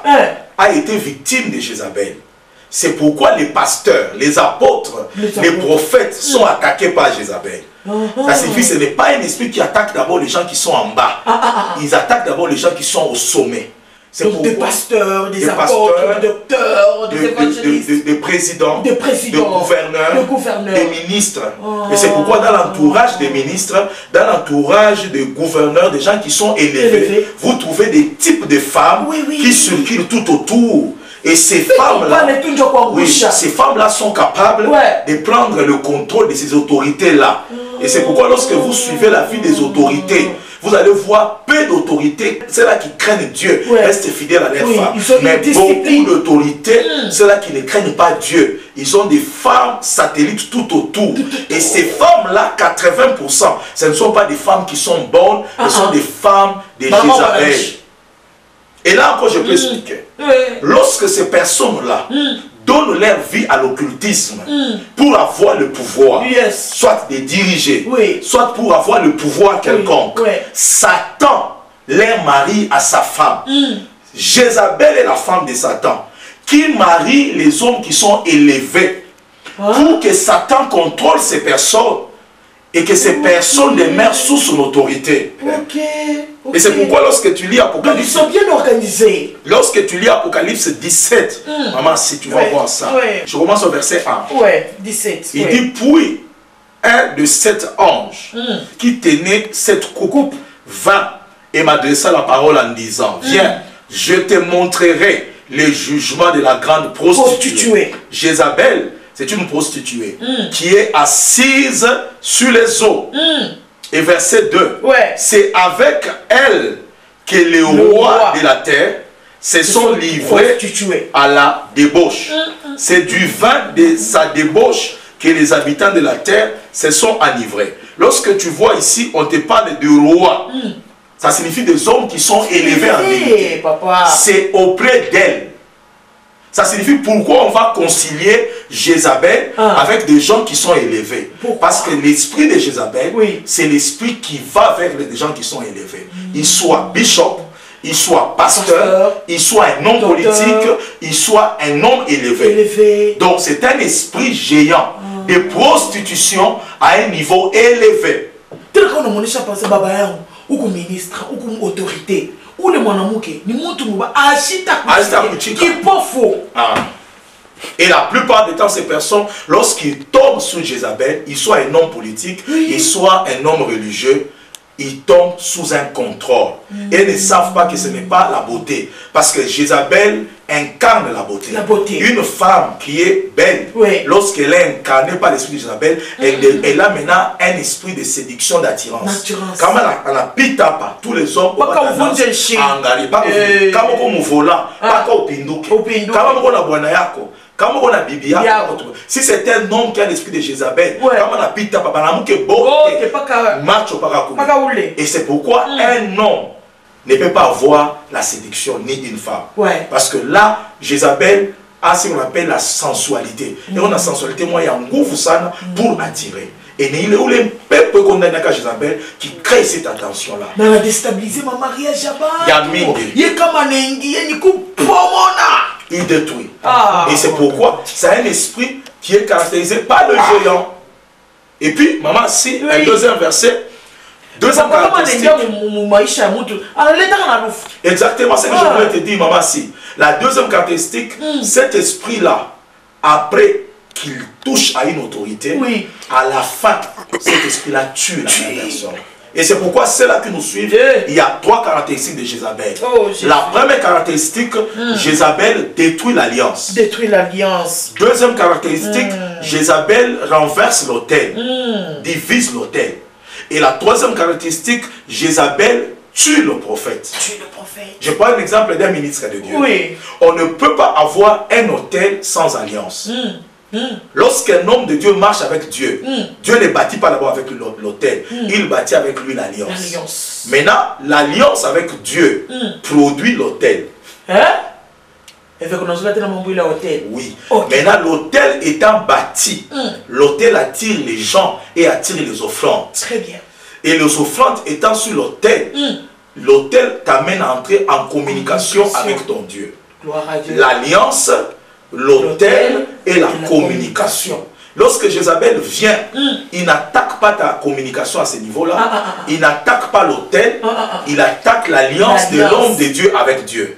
S1: a été victime de Jézabel. C'est pourquoi les pasteurs, les apôtres, les prophètes sont attaqués par Jézabel. Ça signifie que ce n'est pas un esprit qui attaque d'abord les gens qui sont en bas. Ils attaquent d'abord les gens qui sont au sommet.
S2: Des pasteurs, des apôtres, des docteurs, des évangélistes,
S1: des présidents, des gouverneurs, des ministres. Et c'est pourquoi dans l'entourage des ministres, dans l'entourage des gouverneurs, des gens qui sont élevés, vous trouvez des types de femmes qui circulent tout autour. Et ces femmes-là, ces femmes-là sont capables de prendre le contrôle de ces autorités-là. Et c'est pourquoi lorsque vous suivez la vie des autorités, vous allez voir peu d'autorités, ceux-là qui craignent Dieu, restent fidèles à leur femme. Mais beaucoup d'autorités, ceux-là qui ne craignent pas Dieu, ils ont des femmes satellites tout autour. Et ces femmes-là, 80%, ce ne sont pas des femmes qui sont bonnes, ce sont des femmes de Jézabel. Et là encore, je peux expliquer. Lorsque ces personnes-là donnent leur vie à l'occultisme pour avoir le pouvoir, soit de diriger, soit pour avoir le pouvoir quelconque, Satan leur marie à sa femme. Jézabel est la femme de Satan, qui marie les hommes qui sont élevés pour que Satan contrôle ces personnes et que ces personnes demeurent sous son autorité. Et c'est pourquoi lorsque tu lis Apocalypse...
S2: Ils sont bien organisés.
S1: Lorsque tu lis Apocalypse 17, maman, si tu vas voir ça, je commence au verset 1.
S2: 17.
S1: Il dit, puis un de sept anges qui tenait cette coupe vint et m'adressa la parole en disant, viens, je te montrerai les jugements de la grande prostituée. Jézabel, c'est une prostituée qui est assise sur les eaux. Et verset 2, c'est avec elle que les rois de la terre se sont livrés à la débauche. C'est du vin de sa débauche que les habitants de la terre se sont enivrés. Lorsque tu vois ici, on te parle de rois. Ça signifie des hommes qui sont élevés en dignité. C'est auprès d'elle. Ça signifie pourquoi on va concilier Jézabel avec des gens qui sont élevés. Parce que l'esprit de Jézabel, c'est l'esprit qui va vers les gens qui sont élevés. Il soit bishop, il soit pasteur, il soit un homme politique, il soit un homme élevé. Donc c'est un esprit géant de prostitution à un niveau élevé.
S2: Ou comme ministre, ou comme autorité, ou le monamouké, ni montumouba, agita qui pas faux.
S1: Et la plupart du temps, ces personnes, lorsqu'ils tombent sous Jézabel, ils soient un homme politique, ils soient un homme religieux, ils tombent sous un contrôle. Et ils ne savent pas que ce n'est pas la beauté. Parce que Jézabel incarne la beauté. Une femme qui est belle, lorsqu'elle est incarnée par l'esprit de Jézabel, elle a maintenant un esprit de séduction, d'attirance. Quand elle a pita par tous les hommes, si c'est un homme qui a l'esprit de Jézabel, et c'est pourquoi un homme ne peut pas avoir la séduction ni une femme. Parce que là, Jézabel a ce qu'on appelle la sensualité. Et dans la sensualité, moi, il y a un goût pour attirer. Et il y a un peuple condamné à Jézabel qui crée cette attention-là.
S2: Mais elle a déstabilisé ma mariage.
S1: Il détruit. Et c'est pourquoi c'est un esprit qui est caractérisé par le géant. Et puis, maman, si, un deuxième verset. Deuxième caractéristique. Exactement, c'est ce que je voulais te dire, maman, si. La deuxième caractéristique, cet esprit-là, après qu'il touche à une autorité, à la fin, cet esprit-là tue la personne. Et c'est pourquoi ceux-là qui nous suivent, il y a trois caractéristiques de Jézabel. La première caractéristique, Jézabel détruit l'alliance. Deuxième caractéristique, Jézabel renverse l'autel, divise l'autel. Et la troisième caractéristique, Jézabel tue le prophète. Je prends un exemple d'un ministre de Dieu. On ne peut pas avoir un autel sans alliance. Lorsqu'un homme de Dieu marche avec Dieu, Dieu ne bâtit pas d'abord avec l'autel, il bâtit avec lui l'alliance. Maintenant, l'alliance avec Dieu produit l'autel. Oui. Maintenant, l'autel étant bâti, l'autel attire les gens et attire les offrandes.
S2: Très bien.
S1: Et les offrandes étant sur l'autel, l'autel t'amène à entrer en communication avec ton Dieu. L'alliance, l'autel et la communication. Lorsque Jézabel vient, il n'attaque pas ta communication à ce niveau-là. Il n'attaque pas l'autel. Il attaque l'alliance de l'homme de Dieu avec Dieu.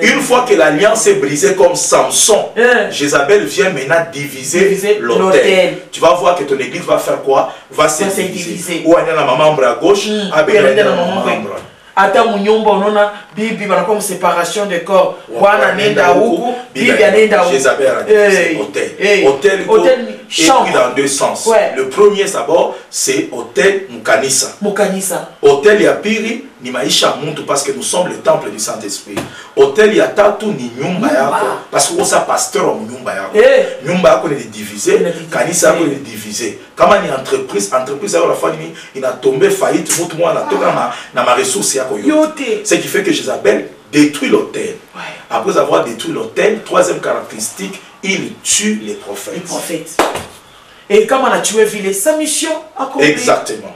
S1: Une fois que l'alliance est brisée comme Samson, Jézabel vient maintenant diviser l'autel. Tu vas voir que ton église va faire quoi? Va se diviser. Ou elle a la maman à gauche, avec la maman à droite.
S2: Ata munyomba onona bibi bana comme séparation de corps. Wana nenda huku, bibi anenda huku.
S1: Jézabel a divisé hôtel. Hôtel est pris dans deux sens. Le premier d'abord, c'est hôtel Mukanisa.
S2: Mukanisa.
S1: Hôtel ya piri ni maisha muntu parce que nous sommes le temple du Saint-Esprit. Hôtel ya tatu ni nyumba yako parce que osa pasteur wa nyumba yako. Nyumba yako ni divisé, kanisa yako ni divisé. Kama ni entreprise yako la famille il a tombé faillite, mutu mwana toka na ma ressources yako yote. Ce qui fait que Jézabel détruit l'autel. Après avoir détruit l'autel, troisième caractéristique, il tue les prophètes. Les prophètes.
S2: Et comme on a tué Ville, sa mission accomplie.
S1: Exactement.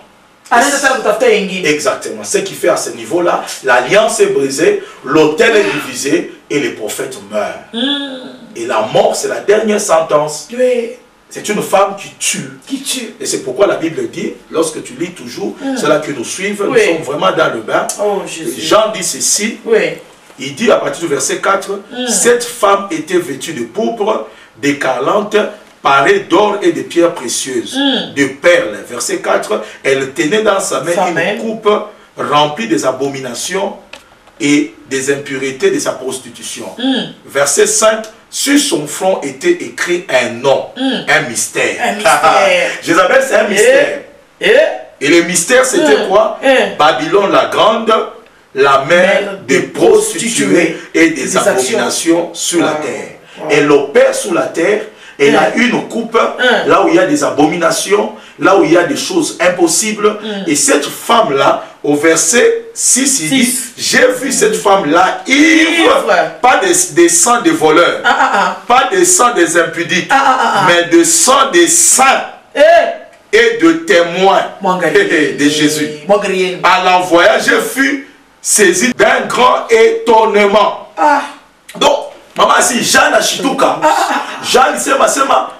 S1: Exactement. Ce qui fait à ce niveau-là, l'alliance est brisée, l'autel est divisé et les prophètes meurent. Et la mort, c'est la dernière sentence. C'est une femme qui tue. Et c'est pourquoi la Bible dit, lorsque tu lis toujours, ceux-là qui nous suivent, nous sommes vraiment dans le bain. Jean dit ceci. Il dit à partir du verset 4, cette femme était vêtue de pourpre, d'écarlate, parée d'or et de pierres précieuses, de perles. Verset 4, elle tenait dans sa main une coupe remplie des abominations et des impuretés de sa prostitution. Verset 5, sur son front était écrit un nom, un mystère. Jézabel, c'est un mystère. Et le mystère, c'était quoi? Babylone la grande, la mère des prostituées et des abominations sur la terre. Elle opère sur la terre. Elle a une coupe, là où il y a des abominations, là où il y a des choses impossibles. Et cette femme-là, au verset 6, il dit, j'ai vu cette femme-là ivre, pas de sang des voleurs, pas de sang des impudiques, mais de sang des saints et de témoins de Jésus. À l'envoyage, j'ai fut saisi d'un grand étonnement. Donc, maman, si Jeanne Ashituka, Jeanne sema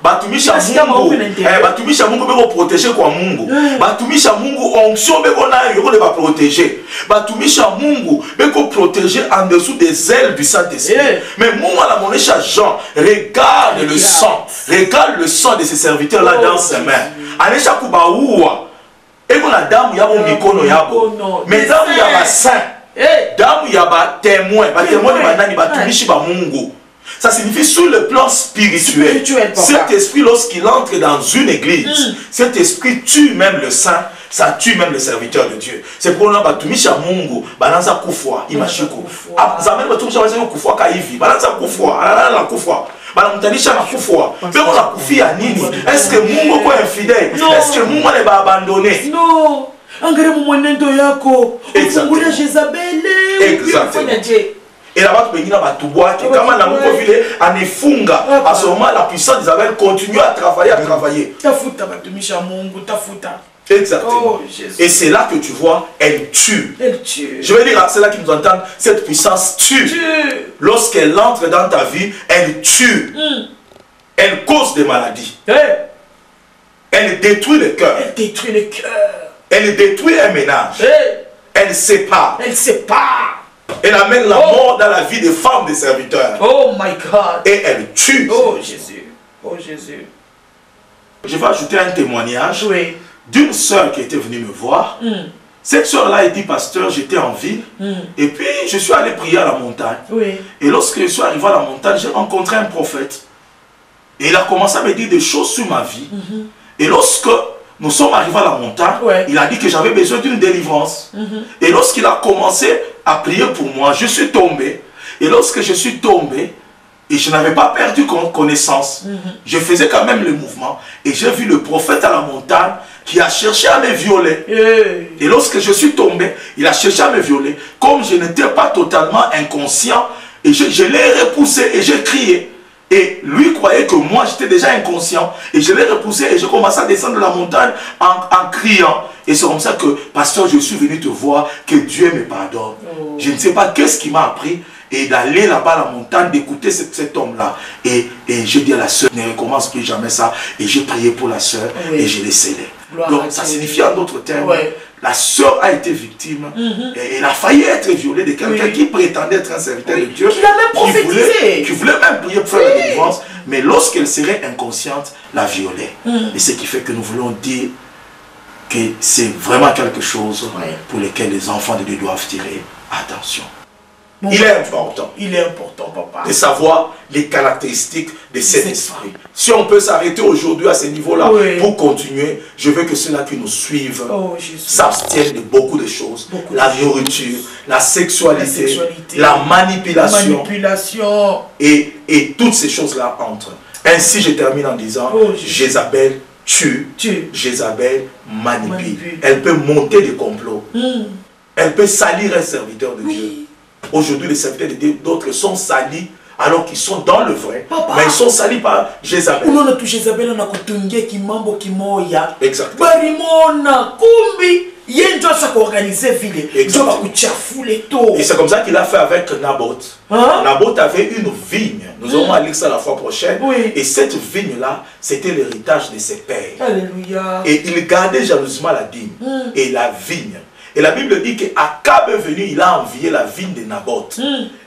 S1: batumisha Mungu, batumisha Mungu beko protéger kwa Mungu, batumisha Mungu onction beko na yo ba protéger, batumisha Mungu beko protéger en dessous des ailes du Saint-Esprit. Mais Mungu la monesha Jean, regarde le sang de ses serviteurs là dans ses mains. Anesha kubaua, eko la dame yabo mikono yabo, mais dame yaba saint. Damu ya ba témoin de banani batumishi ba Mungu. Ça signifie sur le plan spirituel. Cet esprit, lorsqu'il entre dans une église, cet esprit tue même le saint, ça tue même le serviteur de Dieu. C'est pour nous batumisha Mungu, balanza kufwa, imashiko. Zamani batumisha balanza kufwa kaivi, balanza kufwa, la kufwa. Balamutanisha na kufwa. Beko na kufia nini? Est-ce que Mungu ko infidèle? Est-ce que Mungu ne va abandonner?
S2: Non. Angere mwenendo yako ufungulia Jézabel.
S1: Exactement. Et là-bas, tu peux dire à tout bois que quand on vile anifunga, à ce moment, la puissance d'Isabelle continue à travailler.
S2: Tafuta batumisha Mungu, tafuta.
S1: Exactement. Et c'est là que tu vois, elle tue. Je veux dire, c'est là qu'ils nous entendent, cette puissance tue. Lorsqu'elle entre dans ta vie, elle tue. Elle cause des maladies. Elle détruit le cœur. Elle détruit un ménage. Elle sépare. Elle amène la mort dans la vie des femmes des serviteurs.
S2: Oh my God.
S1: Et elle tue.
S2: Oh Jésus. Oh Jésus.
S1: Je vais ajouter un témoignage d'une sœur qui était venue me voir. Cette sœur-là, elle dit, pasteur, j'étais en ville. Et puis, je suis allé prier à la montagne. Et lorsque je suis arrivé à la montagne, j'ai rencontré un prophète. Et il a commencé à me dire des choses sur ma vie. Et lorsque nous sommes arrivés à la montagne, il a dit que j'avais besoin d'une délivrance. Et lorsqu'il a commencé à prier pour moi, je suis tombé. Et lorsque je suis tombé, et je n'avais pas perdu connaissance, je faisais quand même le mouvement. Et j'ai vu le prophète à la montagne qui a cherché à me violer. Et lorsque je suis tombé, il a cherché à me violer. Comme je n'étais pas totalement inconscient, et je l'ai repoussé et j'ai crié. Et lui croyait que moi j'étais déjà inconscient. Et je l'ai repoussé et j'ai commencé à descendre de la montagne en criant. Et c'est comme ça que, pasteur, je suis venu te voir, que Dieu me pardonne. Je ne sais pas qu'est-ce qui m'a appris. Et d'aller là-bas à la montagne, d'écouter cet homme-là. Et j'ai dit à la sœur, ne recommence plus jamais ça. Et j'ai prié pour la sœur et je l'ai scellé. Donc ça signifie en d'autres termes, la sœur a été victime et elle a failli être violée de quelqu'un qui prétendait être un serviteur de Dieu,
S2: qui l'a même prophétisé,
S1: qui voulait même prier pour faire la délivrance, mais lorsqu'elle serait inconsciente, la violait. Et ce qui fait que nous voulons dire que c'est vraiment quelque chose pour lequel les enfants de Dieu doivent tirer attention. Il est important,
S2: papa,
S1: de savoir les caractéristiques de cet esprit. Si on peut s'arrêter aujourd'hui à ce niveau-là pour continuer, je veux que ceux-là qui nous suivent s'abstiennent de beaucoup de choses. La nourriture, la sexualité, la manipulation. Et toutes ces choses-là entrent. Ainsi, je termine en disant, Jézabel tue, Jézabel manipule. Elle peut monter des complots. Elle peut salir un serviteur de Dieu. Aujourd'hui, les serviteurs de Dieu, d'autres sont salis alors qu'ils sont dans le vrai. Papa. Mais ils sont salis par Jézabel. Exactement. Et c'est comme ça qu'il a fait avec Naboth. Naboth avait une vigne. Nous allons lire ça la fois prochaine. Et cette vigne-là, c'était l'héritage de ses pères.
S2: Alléluia.
S1: Et il gardait jalousement la dîme et la vigne. Et la Bible dit qu'Akab est venu, il a envié la vigne de Naboth.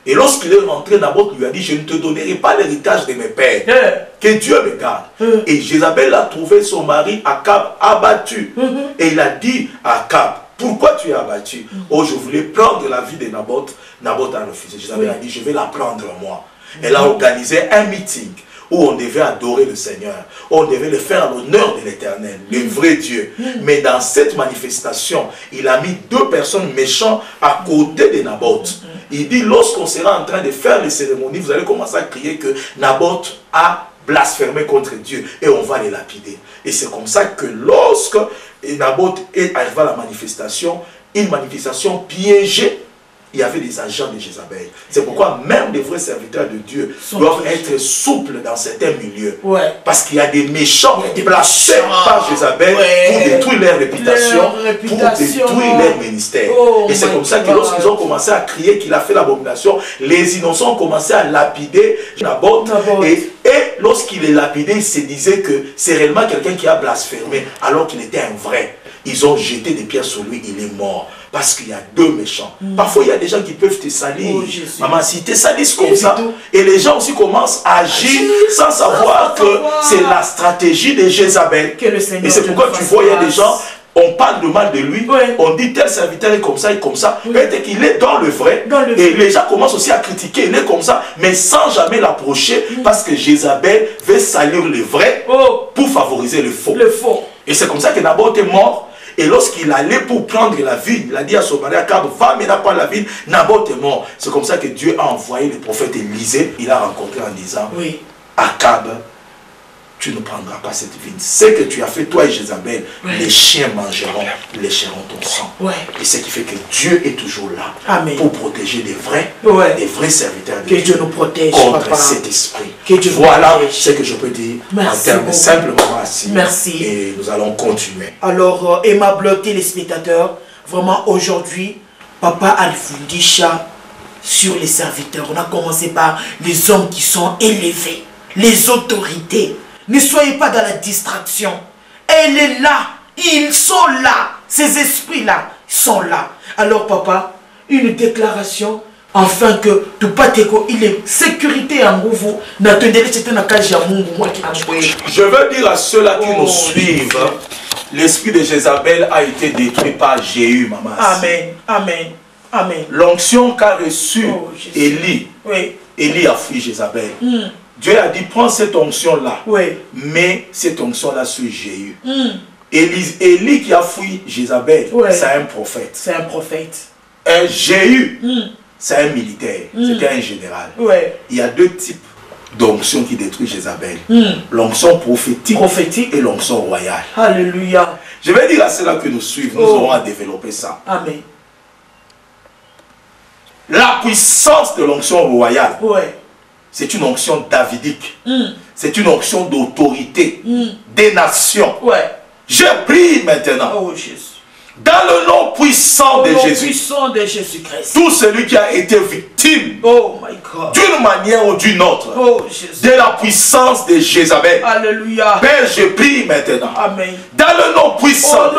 S1: Et lorsqu'il est rentré, Naboth lui a dit, je ne te donnerai pas l'héritage de mes pères. Que Dieu me garde. Et Jézabel a trouvé son mari Akab abattu. Et il a dit à Akab, pourquoi tu es abattu? Oh, je voulais prendre la vie de Naboth. Naboth a refusé. Jézabel a dit, je vais la prendre moi. Elle a organisé un meeting où on devait adorer le Seigneur, on devait le faire à l'honneur de l'Éternel, le vrai Dieu. Mais dans cette manifestation, il a mis deux personnes méchantes à côté de Naboth. Il dit, lorsqu'on sera en train de faire les cérémonies, vous allez commencer à crier que Naboth a blasphémé contre Dieu et on va les lapider. Et c'est comme ça que lorsque Naboth est arrivé à la manifestation, une manifestation piégée, il y avait des agents de Jézabel. C'est pourquoi même des vrais serviteurs de Dieu doivent être souples dans certains milieux. Parce qu'il y a des méchants placés par Jézabel pour détruire leur réputation, pour détruire leur ministère. Et c'est comme ça que lorsqu'ils ont commencé à crier qu'il a fait l'abomination, les innocents ont commencé à lapider Naboth. Et lorsqu'il est lapidé, il se disait que c'est réellement quelqu'un qui a blasphémé alors qu'il était un vrai. Ils ont jeté des pierres sur lui, il est mort. Parce qu'il y a deux méchants. Parfois, il y a des gens qui peuvent te salir. Maman, si te salissent comme ça, et les gens aussi commencent à agir sans savoir que c'est la stratégie de Jézabel. Et c'est pourquoi tu vois, il y a des gens, on parle de mal de lui, on dit tel serviteur est comme ça, peut-être qu'il est dans le vrai, et les gens commencent aussi à critiquer, il est comme ça, mais sans jamais l'approcher, parce que Jézabel veut salir le vrai pour favoriser le faux. Et c'est comme ça que Naboth est mort. Et lorsqu'il allait pour prendre la vigne, il a dit à son mari Akab, va maintenant prendre la vigne, Naboth est mort. C'est comme ça que Dieu a envoyé le prophète Élisée. Il a rencontré en disant, Akab, tu ne prendras pas cette vigne. Ce que tu as fait, toi et Jézabel, les chiens mangeront, lécheront ton sang. Et ce qui fait que Dieu est toujours là pour protéger les vrais serviteurs de Dieu.
S2: Que Dieu nous protège
S1: contre cet esprit.
S2: Voilà
S1: ce que je peux dire en termes simplement assis.
S2: Merci.
S1: Et nous allons continuer.
S2: Alors, aimables téléspectateurs, vraiment aujourd'hui, Papa Alfundisha sur les serviteurs. On a commencé par les hommes qui sont élevés, les autorités. Ne soyez pas dans la distraction. Elle est là. Ils sont là. Ces esprits-là sont là. Alors, papa, une déclaration afin que tout pateko, il est sécurité en vous. Je
S1: veux dire à ceux-là qui nous suivent, l'esprit de Jézabel a été détruit par Jéhu, maman.
S2: Amen. Amen. Amen.
S1: L'onction qu'a reçue Élie, Élie a fui Jézabel. Dieu a dit, prends cette onction-là, mais cette onction-là sur Jéhu. Élie qui a fui Jézabel, c'est un prophète.
S2: C'est un prophète.
S1: Et Jéhu, c'est un militaire, c'était un général. Il y a deux types d'onction qui détruisent Jézabel. L'onction prophétique et l'onction royale.
S2: Alléluia.
S1: Je vais dire à ceux-là que nous suivent, nous aurons à développer ça.
S2: Amen.
S1: La puissance de l'onction royale. C'est une onction davidique. C'est une onction d'autorité des nations. Je prie maintenant. Dans le nom puissant de Jésus.
S2: Puissant de Jésus-Christ.
S1: Tout celui qui a été victime d'une manière ou d'une autre de la puissance de Jézabel.
S2: Alléluia.
S1: Père, je prie maintenant.
S2: Amen.
S1: Dans le nom puissant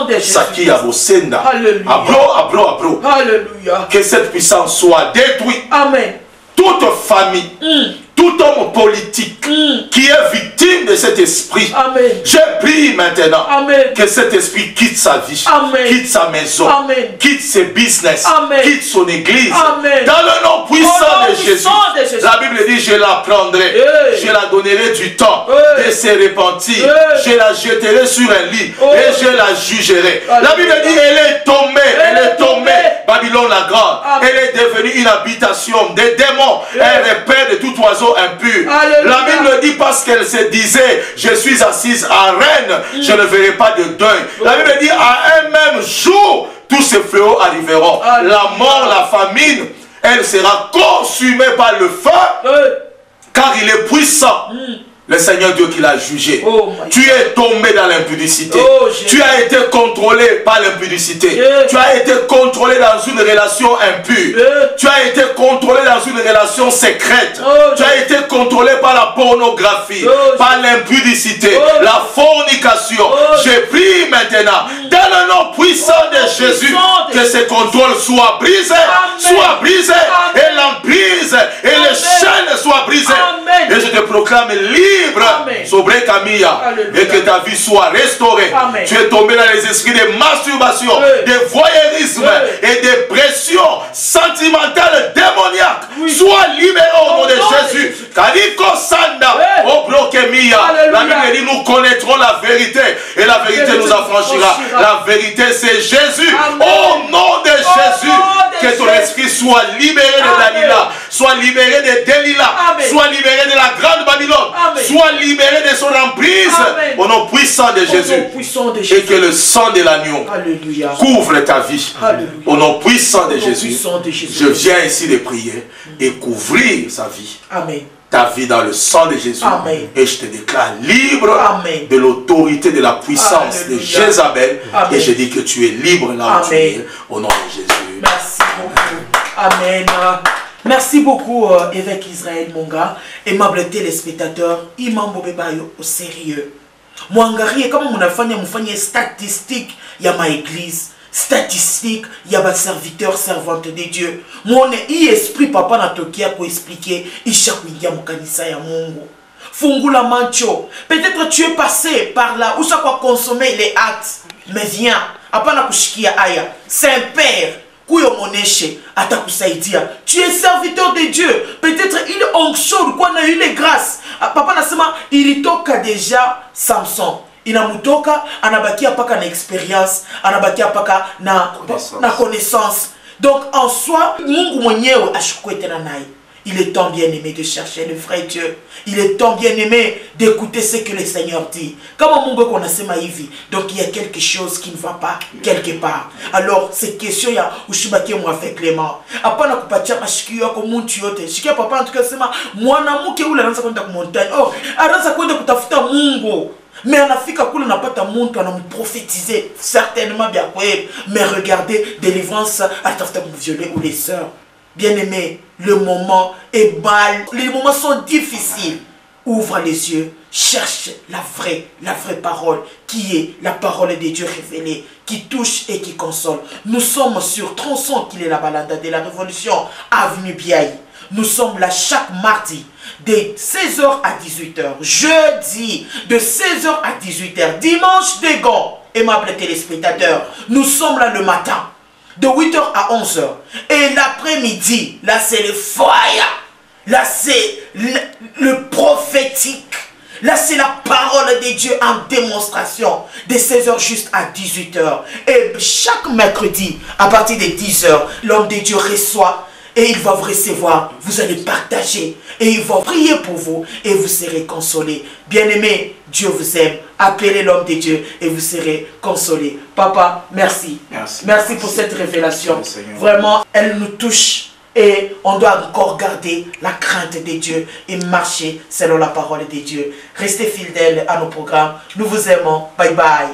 S2: de Jésus.
S1: Saki Abosenda.
S2: Alléluia.
S1: Abro.
S2: Alléluia.
S1: Que cette puissance soit détruite.
S2: Amen.
S1: Toute famille, tout homme politique qui est victime de cet esprit, je prie maintenant que cet esprit quitte sa vie, quitte sa maison, quitte ses business, quitte son église. Dans le nom puissant de Jésus, la Bible dit, je la prendrai, je la donnerai du temps de se repentir, je la jeterai sur un lit et je la jugerai. La Bible dit, elle est tombée, Babylone la grande, elle est devenue une habitation des démons, un repère de tout oiseau impur. La Bible dit parce qu'elle se disait, je suis assise à Rennes, je ne verrai pas de deuil. La Bible dit, à un même jour, tous ces fléaux arriveront. La mort, la famine, elle sera consumée par le feu, car il est puissant. Le Seigneur Dieu qui l'a jugé. Tu es tombé dans l'impudicité. Tu as été contrôlé par l'impudicité. Tu as été contrôlé dans une relation impure. Tu as été contrôlé dans une relation secrète. Tu as été contrôlé par la pornographie, par l'impudicité, la fornication. Je prie maintenant, dans le nom puissant de Jésus, que ce contrôle soit brisé, et l'emprise et les chaînes soient brisées. Et je te proclame libre. Sobre Camilla, et que ta vie soit restaurée. Tu es tombé dans les esprits de masturbation, de voyeurisme et de pression sentimentale démoniaque. Sois libéré au nom de Jésus. Kariko Sanda, Obro Kemia. La Bible dit, nous connaîtrons la vérité et la vérité nous affranchira. La vérité c'est Jésus. Au nom de Jésus, que ton esprit soit libéré de Dalila, soit libéré de Delilah, soit libéré de la grande Babylone, soit libéré de son emprise. Au nom puissant de Jésus. Et que le sang de l'agneau couvre ta vie. Au nom puissant de Jésus. Je viens ici de prier et couvrir sa vie. Ta vie dans le sang de Jésus. Et je te déclare libre de l'autorité de la puissance de Jézabel. Et je dis que tu es libre là où tu es. Au nom de Jésus.
S2: Merci beaucoup. Amen. Merci beaucoup, évêque Israël Monga, aimable téléspectateur, imam Bobebayo au sérieux. Mwangari, comme on a fait statistique, il y a ma église, statistique, il y a ma serviteur, servante de Dieu. Mon esprit, papa, n'a tokia pour expliquer, il chakuingia mukanisa ya Mungu. Fungula mancho, peut-être tu es passé par là, où ça quoi consommer les actes, mais viens, apana kushikia aya, Saint-Père. Tu es serviteur de Dieu. Peut-être il onction, quoi n'a eu les grâces. Papa Nasema, il toka déjà Samson. Il a mutoka, anabaki apaka na expérience, anabaki apaka na connaissance. Donc en soi, Mungu mwenyewe ashukwete na naye. Il est tant bien aimé de chercher le vrai Dieu. Il est tant bien aimé d'écouter ce que le Seigneur dit. Comme Mungu qu'on a sema hivi. Donc il y a quelque chose qui ne va pas quelque part. Alors cette question ya ushibaki moi avec Clément. Apana kupatia mashikio yako muntu yote. Shikia papa en tout cas sema mwanamke ule anaanza kwenda ku montagne. Oh, anaanza kwenda kutafuta Mungu. Mais anafika kule napata muntu anamprofetiser certainement bien kweli. Mais regardez délivrance atafuta violer ou les sœurs. Bien-aimé, le moment est mal, les moments sont difficiles. Ouvre les yeux, cherche la vraie parole, qui est la parole de Dieu révélée, qui touche et qui console. Nous sommes sur Tronçon, qui est la balade de la Révolution, avenue Biaï. Nous sommes là chaque mardi, de 16h à 18h. Jeudi, de 16h à 18h. Dimanche, des gants, aimables téléspectateurs. Nous sommes là le matin. De 8h à 11h. Et l'après-midi, là c'est le foyer. Là c'est le prophétique. Là c'est la parole de Dieu en démonstration. De 16h juste à 18h. Et chaque mercredi, à partir de 10h, l'homme de Dieu reçoit. Et il va vous recevoir. Vous allez partager. Et il va prier pour vous. Et vous serez consolés. Bien-aimés, Dieu vous aime. Appelez l'homme de Dieu et vous serez consolés. Papa, merci. Merci pour cette révélation. Vraiment, elle nous touche. Et on doit encore garder la crainte de Dieu et marcher selon la parole de Dieu. Restez fidèles à nos programmes. Nous vous aimons. Bye bye.